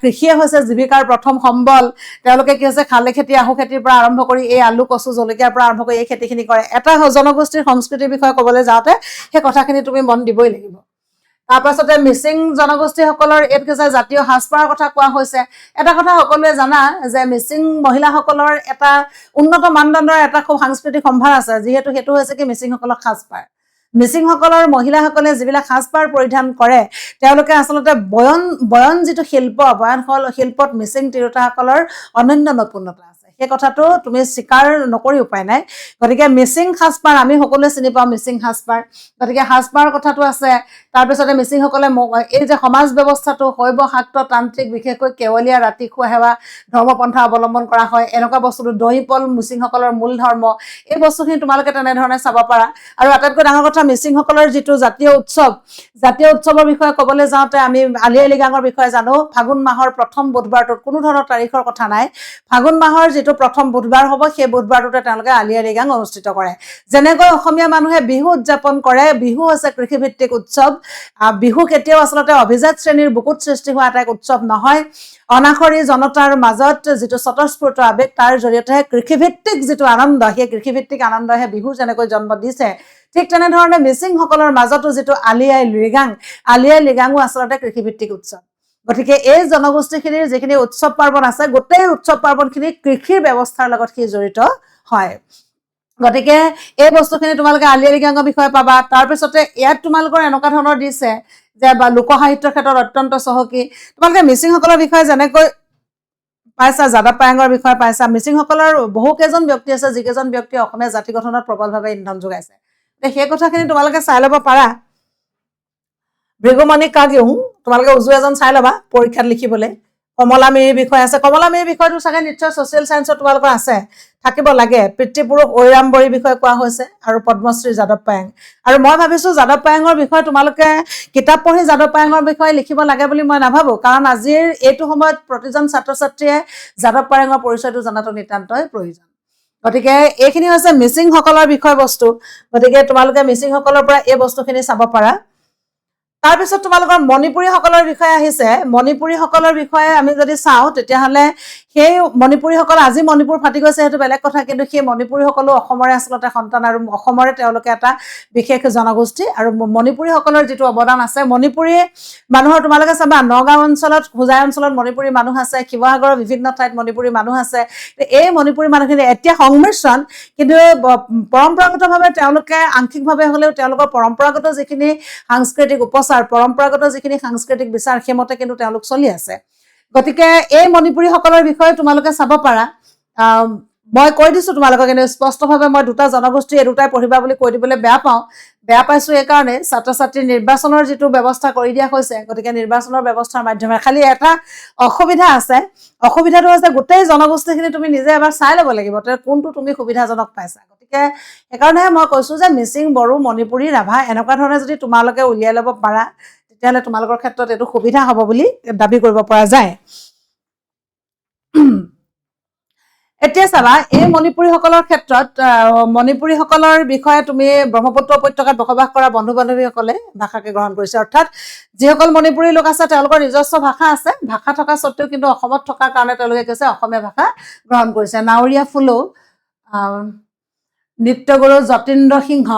কৃষিয়ে হৈছে জীৱিকাৰ প্ৰথম সম্বল তেওঁলোকে কি হৈছে খালে খেতি আহু খেতিৰ পৰা আৰম্ভ কৰি এই আলু কচু জলকীয়াৰ পৰা আৰম্ভ কৰি এই খেতিখিনি কৰে এটা জনগোষ্ঠীৰ সংস্কৃতিৰ বিষয়ে ক'বলৈ যাওঁতে সেই কথাখিনি তুমি মন দিবই লাগিব তাৰপাছতে মিচিং জনগোষ্ঠীসকলৰ এইটো হৈছে জাতীয় সাজপাৰৰ কথা কোৱা হৈছে এটা কথা সকলোৱে জানা যে মিচিং মহিলাসকলৰ এটা উন্নত মানদণ্ডৰ এটা খুব সাংস্কৃতিক সম্ভাৰ আছে যিহেতু সেইটো হৈছে কি মিচিংসকলৰ সাজপাৰ মিচিংসকলৰ মহিলাসকলে যিবিলাক সাজপাৰ পৰিধান কৰে তেওঁলোকে আচলতে বয়ন যিটো শিল্পত মিচিং তিৰোতাসকলৰ অনন্য নৈপুণ্যতা আছে সেই কথাটো তুমি স্বীকাৰ নকৰি উপায় নাই গতিকে মিচিং সাজপাৰ আমি সকলোৱে চিনি পাওঁ মিচিং সাজপাৰ গতিকে সাজপাৰ কথাটো আছে তাৰপিছতে মিচিংসকলে এই যে সমাজ ব্যৱস্থাটো শৈৱ শাক্ত তান্ত্ৰিক বিশেষকৈ কেৱলীয়া ৰাতি খোৱা সেৱা ধৰ্মপন্থা অৱলম্বন কৰা হয় এনেকুৱা বস্তুটো দহিপল মিচিংসকলৰ মূল ধৰ্ম এই বস্তুখিনি তোমালোকে তেনেধৰণে চাব পাৰা আৰু আটাইতকৈ ডাঙৰ কথা মিচিংসকলৰ যিটো জাতীয় উৎসৱৰ বিষয়ে ক'বলৈ যাওঁতে আমি আলি আই লৃগাঙৰ বিষয়ে জানো ফাগুন মাহৰ প্ৰথম বুধবাৰটোত কোনো ধৰণৰ তাৰিখৰ কথা নাই ফাগুন মাহৰ যিটো প্ৰথম বুধবাৰ হ'ব সেই বুধবাৰটোতে তেওঁলোকে আলি আই লৃগাং অনুষ্ঠিত কৰে যেনেকৈ অসমীয়া মানুহে বিহু উদযাপন কৰে বিহু হৈছে কৃষিভিত্তিক উৎসৱ বিহু কেতিয়াও আচলতে অভিজাত শ্ৰেণীৰ বুকুত সৃষ্টি হোৱা এটা উৎসৱ নহয় অনাখৰী জনতাৰ মাজত যিটো স্বতঃস্ফূৰ্ত আৱেগ তাৰ জৰিয়তে কৃষিভিত্তিক যিটো আনন্দ সেই কৃষিভিত্তিক আনন্দহে বিহু যেনেকৈ জন্ম দিছে ঠিক তেনেধৰণে মিচিংসকলৰ মাজতো যিটো আলি আই লৃগাঙো আচলতে কৃষিভিত্তিক উৎসৱ গতিকে এই জনগোষ্ঠীখিনিৰ যিখিনি উৎসৱ পাৰ্বণ আছে গোটেই উৎসৱ পাৰ্বণখিনি কৃষিৰ ব্যৱস্থাৰ লগত সি জড়িত হয় গতিকে এই বস্তুখিনি তোমালোকে আলি আই লৃগাঙৰ বিষয়ে পাবা তাৰপিছতে ইয়াত তোমালোকৰ এনেকুৱা ধৰণৰ দিছে যে বা লোক সাহিত্যৰ ক্ষেত্ৰত অত্যন্ত চহকী তোমালোকে মিচিংসকলৰ বিষয়ে যেনেকৈ পাইছা যাদৱ পায়েঙৰ বিষয়ে পাইছা মিচিংসকলৰ বহুকেইজন ব্যক্তি আছে যিকেইজন ব্যক্তিয়ে অসমীয়া জাতি গঠনত প্ৰবলভাৱে ইন্ধন যোগাইছে সেই কথাখিনি তোমালোকে চাই ল'ব পাৰা ভৃগুমণি কাগিউং তোমালোকে উজু এজন চাই ল'বা পৰীক্ষাত লিখিবলৈ কমলামিৰিৰ বিষয়ে আছে কমলামিৰিৰ বিষয়টো চাগে নিশ্চয় ছ'চিয়েল ছায়েন্সত তোমালোকৰ আছে থাকিব লাগে পিতৃপুৰুষ ঐৰামবৰীৰ বিষয়ে কোৱা হৈছে আৰু পদ্মশ্ৰী যাদৱ পায়েং আৰু মই ভাবিছোঁ যাদৱ পায়েঙৰ বিষয়ে তোমালোকে কিতাপ পঢ়ি যাদৱ পায়েঙৰ বিষয়ে লিখিব লাগে বুলি মই নাভাবোঁ কাৰণ আজিৰ এইটো সময়ত প্ৰতিজন ছাত্ৰ ছাত্ৰীয়ে যাদৱ পায়েঙৰ পৰিচয়টো জনাটো নিতান্তই প্ৰয়োজন গতিকে এইখিনি হৈছে মিচিংসকলৰ বিষয়বস্তু গতিকে তোমালোকে মিচিংসকলৰ পৰা এই বস্তুখিনি চাব পাৰা তাৰপিছত তোমালোকৰ মণিপুৰীসকলৰ বিষয়ে আহিছে মণিপুৰীসকলৰ বিষয়ে আমি যদি চাওঁ তেতিয়াহ'লে সেই মণিপুৰীসকল আজি মণিপুৰ ফাটি গৈছে সেইটো বেলেগ কথা কিন্তু সেই মণিপুৰীসকলো অসমৰে আচলতে সন্তান আৰু অসমৰে তেওঁলোকে এটা বিশেষ জনগোষ্ঠী আৰু মণিপুৰীসকলৰ যিটো অৱদান আছে মণিপুৰী মানুহৰ তোমালোকে চাবা নগাঁও অঞ্চলত হোজাই অঞ্চলত মণিপুৰী মানুহ আছে শিৱসাগৰৰ বিভিন্ন ঠাইত মণিপুৰী মানুহ আছে এই মণিপুৰী মানুহখিনি এতিয়া সংমিশ্ৰণ কিন্তু পৰম্পৰাগতভাৱে তেওঁলোকে আংশিকভাৱে হ'লেও তেওঁলোকৰ পৰম্পৰাগত যিখিনি সাংস্কৃতিক উপচাৰ পৰম্পৰাগত যিখিনি সাংস্কৃতিক বিচাৰ সেইমতে কিন্তু তেওঁলোক চলি আছে গতিকে এই মণিপুৰীসকলৰ বিষয়ে তোমালোকে চাব পাৰা মই কৈ দিছোঁ তোমালোকক কিন্তু স্পষ্টভাৱে মই দুটা জনগোষ্ঠী এই দুটাই পঢ়িবা বুলি কৈ দিবলৈ বেয়া পাইছোঁ এইকাৰণে ছাত্ৰ ছাত্ৰীৰ নিৰ্বাচনৰ যিটো ব্যৱস্থা কৰি দিয়া হৈছে গতিকে নিৰ্বাচনৰ ব্যৱস্থাৰ মাধ্যমেৰে খালি এটা অসুবিধা আছে অসুবিধাটো হৈছে গোটেই জনগোষ্ঠীখিনি তুমি নিজে এবাৰ চাই ল'ব লাগিব কোনটো তুমি সুবিধাজনক পাইছা গতিকে সেইকাৰণেহে মই কৈছোঁ যে মিচিং বড়ো মণিপুৰী ৰাভা এনেকুৱা ধৰণে যদি তোমালোকে উলিয়াই ল'ব পাৰা তেতিয়াহ'লে তোমালোকৰ ক্ষেত্ৰত এইটো সুবিধা হ'ব বুলি দাবী কৰিব পৰা যায় এতিয়া চাবা এই মণিপুৰীসকলৰ ক্ষেত্ৰত মণিপুৰীসকলৰ বিষয়ে তুমি ব্ৰহ্মপুত্ৰ উপত্যকাত বসবাস কৰা বন্ধু বান্ধৱীসকলে ভাষাকে গ্ৰহণ কৰিছে অৰ্থাৎ যিসকল মণিপুৰী লোক আছে তেওঁলোকৰ নিজস্ব ভাষা আছে ভাষা থকা স্বত্তেও কিন্তু অসমত থকাৰ কাৰণে তেওঁলোকে কৈছে অসমীয়া ভাষা গ্ৰহণ কৰিছে নাৱৰীয়া ফুলো নৃত্যগুৰু যতীন্দ্ৰ সিংহ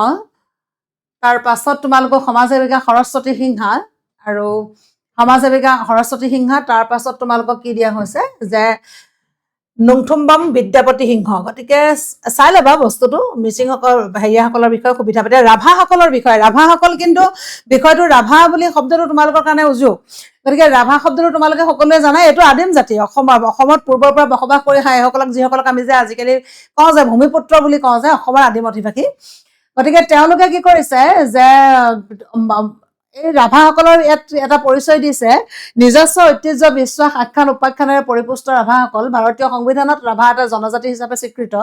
তাৰ পাছত তোমালোকৰ সমাজ সেৱিকা সৰস্বতী সিংহা আৰু সমাজ সেৱিকা সৰস্বতী সিংহা তাৰ পাছত তোমালোকক কি দিয়া হৈছে যে নুংথুম্বম বিদ্যাপতি সিংহ গতিকে চাই ল'বা বস্তুটো মিচিংসকল হেৰিয়াসকলৰ বিষয়ে সুবিধা পাতে ৰাভাসকলৰ বিষয়ে ৰাভাসকল কিন্তু বিষয়টো ৰাভা বুলি শব্দটো তোমালোকৰ কাৰণে উজু গতিকে ৰাভা শব্দটো তোমালোকে সকলোৱে জানাই এইটো আদিম জাতি অসমত পূৰ্বৰ পৰা বসবাস কৰি অহা এইসকলক যিসকলক আমি যে আজিকালি কওঁ যে ভূমিপুত্ৰ বুলি কওঁ যে অসমৰ আদিম অধিবাসী গতিকে তেওঁলোকে কি কৰিছে যে এই ৰাভাসকলৰ ইয়াত এটা পৰিচয় দিছে নিজস্ব ঐতিহ্য বিশ্বাস আখ্যান উপাখ্যানেৰে পৰিপুষ্ট ৰাভাসকল ভাৰতীয় সংবিধানত ৰাভা এটা জনজাতি হিচাপে স্বীকৃত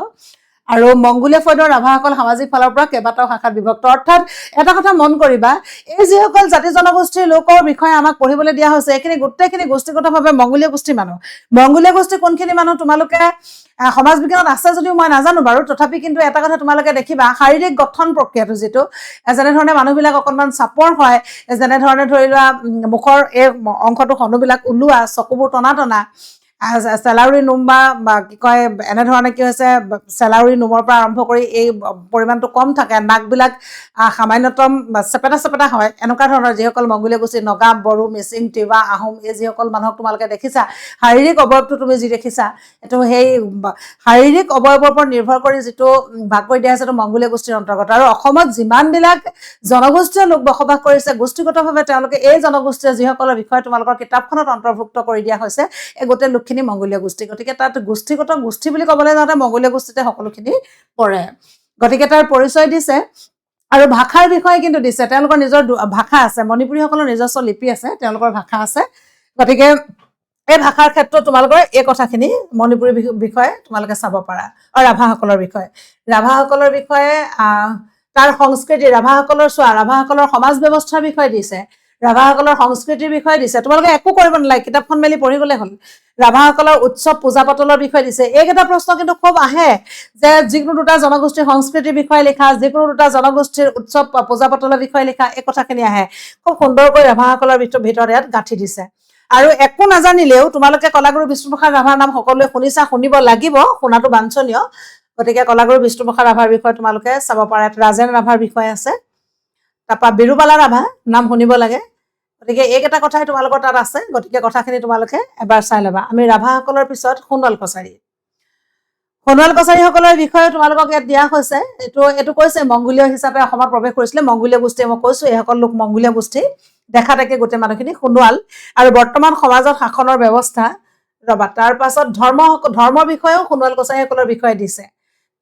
আৰু মংগোলীয় ফৈদৰ ৰাভাসকল সামাজিক ফালৰ পৰা কেইবাটাও শাখাত বিভক্ত অৰ্থাৎ এটা কথা মন কৰিবা এই যিসকল জাতি জনগোষ্ঠীৰ লোকৰ বিষয়ে আমাক পঢ়িবলৈ দিয়া হৈছে এইখিনি গোটেইখিনি গোষ্ঠীগতভাৱে মংগোলীয় গোষ্ঠীৰ মানুহ মংগোলীয় গোষ্ঠী কোনখিনি মানুহ তোমালোকে সমাজ বিজ্ঞানত আছে যদিও মই নাজানো বাৰু তথাপি কিন্তু এটা কথা তোমালোকে দেখিবা শাৰীৰিক গঠন প্ৰক্ৰিয়াটো যিটো যেনেধৰণে মানুহবিলাক অকণমান চাপৰ হয় যেনেধৰণে ধৰি লোৱা মুখৰ এই অংশটো হনুবিলাক ওলোৱা চকুবোৰ টনা টনা চেলাউৰি নোম বা কি কয় এনেধৰণে কি হৈছে চেলাউৰি নোমৰ পৰা আৰম্ভ কৰি এই পৰিমাণটো কম থাকে নাকবিলাক সামান্যতম চেপেটা চেপেটা হয় এনেকুৱা ধৰণৰ যিসকল মংগোলীয় গোষ্ঠী নগা বড়ো মিচিং তিৱা আহোম এই যিসকল মানুহক তোমালোকে দেখিছা শাৰীৰিক অৱয়ৱটো তুমি যি দেখিছা এইটো সেই শাৰীৰিক অৱয়ৱৰ ওপৰত নিৰ্ভৰ কৰি যিটো ভাগ কৰি দিয়া হৈছে সেইটো মংগোলীয় গোষ্ঠীৰ অন্তৰ্গত আৰু অসমত যিমানবিলাক জনগোষ্ঠীয় লোক বসবাস কৰিছে গোষ্ঠীগতভাৱে তেওঁলোকে এই জনগোষ্ঠীয় যিসকলৰ বিষয়ে তোমালোকৰ কিতাপখনত অন্তৰ্ভুক্ত কৰি দিয়া হৈছে এই গোটেই লোকখিনি মংগোলীয় গোষ্ঠী গতিকে তাত গোষ্ঠীগত গোষ্ঠী বুলি ক'বলৈ যাওঁতে মংগোলীয় গোষ্ঠীতে সকলোখিনি পৰে গতিকে তাৰ পৰিচয় দিছে আৰু ভাষাৰ বিষয়ে কিন্তু দিছে তেওঁলোকৰ নিজৰ ভাষা আছে মণিপুৰীসকলৰ নিজস্ব লিপি আছে তেওঁলোকৰ ভাষা আছে গতিকে এই ভাষাৰ ক্ষেত্ৰত তোমালোকৰ এই কথাখিনি মণিপুৰী বিষয়ে তোমালোকে চাব পাৰা আৰু ৰাভাসকলৰ বিষয়ে তাৰ সংস্কৃতি ৰাভাসকলৰ ৰাভাসকলৰ সমাজ ব্যৱস্থাৰ বিষয়ে দিছে ৰাভাসকলৰ সংস্কৃতিৰ বিষয়ে দিছে তোমালোকে একো কৰিব নালাগে কিতাপখন মেলি পঢ়ি গ'লে হ'ল ৰাভাসকলৰ উৎসৱ পূজা পাতলৰ বিষয়ে দিছে এইকেইটা প্ৰশ্ন কিন্তু খুব আহে যে যিকোনো দুটা জনগোষ্ঠীৰ সংস্কৃতিৰ বিষয়ে লিখা যিকোনো দুটা জনগোষ্ঠীৰ উৎসৱ পূজা পাতলৰ বিষয়ে লিখা এই কথাখিনি আহে খুব সুন্দৰকৈ ৰাভাসকলৰ ভিতৰত ইয়াত গাঁঠি দিছে আৰু একো নাজানিলেও তোমালোকে কলাগুৰু বিষ্ণুপ্ৰসাদ ৰাভাৰ নাম সকলোৱে শুনিছা শুনিব লাগিব শুনাটো বাঞ্ছনীয় গতিকে কলাগুৰু বিষ্ণুপ্ৰসাদ ৰাভাৰ বিষয়ে তোমালোকে চাব পাৰা ৰাজেন ৰাভাৰ বিষয়ে আছে তাৰপৰা বিৰুবালা ৰাভা নাম শুনিব লাগে গতিকে এইকেইটা কথাই তোমালোকৰ তাত আছে গতিকে কথাখিনি তোমালোকে এবাৰ চাই ল'বা আমি ৰাভাসকলৰ পিছত সোণোৱাল কছাৰীসকলৰ বিষয়ে তোমালোকক ইয়াত দিয়া হৈছে এইটো কৈছে মংগোলীয় হিচাপে অসমত প্ৰৱেশ কৰিছিলে মংগোলীয় গোষ্ঠীয়ে মই কৈছোঁ এইসকল লোক মংগোলীয় গোষ্ঠী দেখা দেখে গোটেই মানুহখিনি সোণোৱাল আৰু বৰ্তমান সমাজত শাসনৰ ব্যৱস্থা ৰবা তাৰ পাছত ধৰ্মৰ বিষয়েও সোণোৱাল কছাৰীসকলৰ বিষয়ে দিছে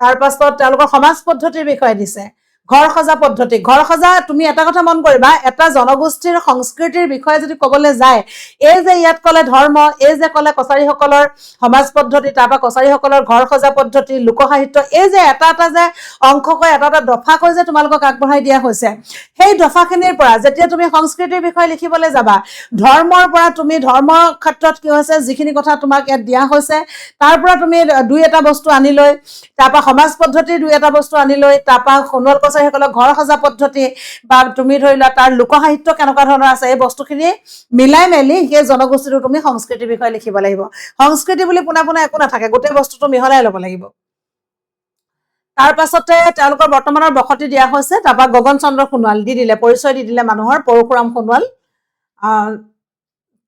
তাৰ পাছত তেওঁলোকৰ সমাজ পদ্ধতিৰ বিষয়ে দিছে ঘৰ সজা পদ্ধতি ঘৰ সজা তুমি এটা কথা মন কৰিবা এটা জনগোষ্ঠীৰ সংস্কৃতিৰ বিষয়ে যদি ক'বলৈ যায় এই যে ইয়াত ক'লে ধৰ্ম এই যে ক'লে কছাৰীসকলৰ সমাজ পদ্ধতি তাৰপৰা কছাৰীসকলৰ ঘৰ সজা পদ্ধতি লোকসাহিত্য এই যে এটা যে অংশকৈ এটা দফাকৈ যে তোমালোকক আগবঢ়াই দিয়া হৈছে সেই দফাখিনিৰ পৰা যেতিয়া তুমি সংস্কৃতিৰ বিষয়ে লিখিবলৈ যাবা ধৰ্মৰ পৰা তুমি ধৰ্মৰ ক্ষেত্ৰত কি হৈছে যিখিনি কথা তোমাক ইয়াত দিয়া হৈছে তাৰ পৰা তুমি দুই এটা বস্তু আনি লৈ তাৰপৰা সমাজ পদ্ধতিৰ দুই এটা বস্তু আনি লৈ তাৰপৰা সোণোৱাল কছাৰীসকলৰ ঘৰ সজা পদ্ধতি বা তুমি ধৰি লোৱা তাৰ লোকসাহিত্য কেনেকুৱা ধৰণৰ আছে এই বস্তুখিনি মিলাই মেলি সেই জনগোষ্ঠীটো তুমি সংস্কৃতিৰ বিষয়ে লিখিব লাগিব সংস্কৃতি বুলি পোনা পোনা একো নাথাকে গোটেই বস্তুটো মিহলাই ল'ব লাগিব তাৰ পাছতে তেওঁলোকৰ বৰ্তমানৰ বসতি দিয়া হৈছে তাৰপৰা গগন চন্দ্ৰ সোণোৱাল দি দিলে পৰিচয় দি দিলে মানুহৰ পৰশুৰাম সোণোৱাল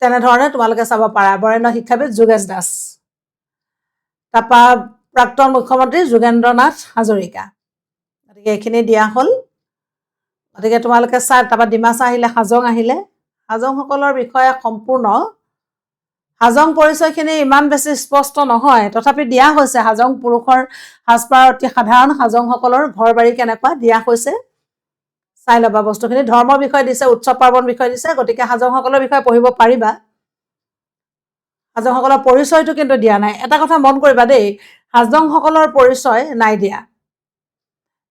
তেনেধৰণে তোমালোকে চাব পাৰা বৰেণ্য শিক্ষাবিদ যোগেশ দাস তাৰপৰা প্ৰাক্তন মুখ্যমন্ত্ৰী যোগেন্দ্ৰ নাথ হাজৰিকা গতিকে এইখিনি দিয়া হ'ল গতিকে তোমালোকে তাৰপৰা ডিমাচা আহিলে হাজংসকলৰ বিষয়ে সম্পূৰ্ণ হাজং পৰিচয়খিনি ইমান বেছি স্পষ্ট নহয় তথাপি দিয়া হৈছে হাজং পুৰুষৰ সাজপাৰ অতি সাধাৰণ হাজংসকলৰ ঘৰ বাৰী কেনেকুৱা দিয়া হৈছে চাই ল'বা বস্তুখিনি ধৰ্মৰ বিষয়ে দিছে উৎসৱ পাৰ্বণ বিষয়ে দিছে গতিকে হাজংসকলৰ বিষয়ে পঢ়িব পাৰিবা হাজংসকলৰ পৰিচয়টো কিন্তু দিয়া নাই এটা কথা মন কৰিবা দেই হাজংসকলৰ পৰিচয় নাই দিয়া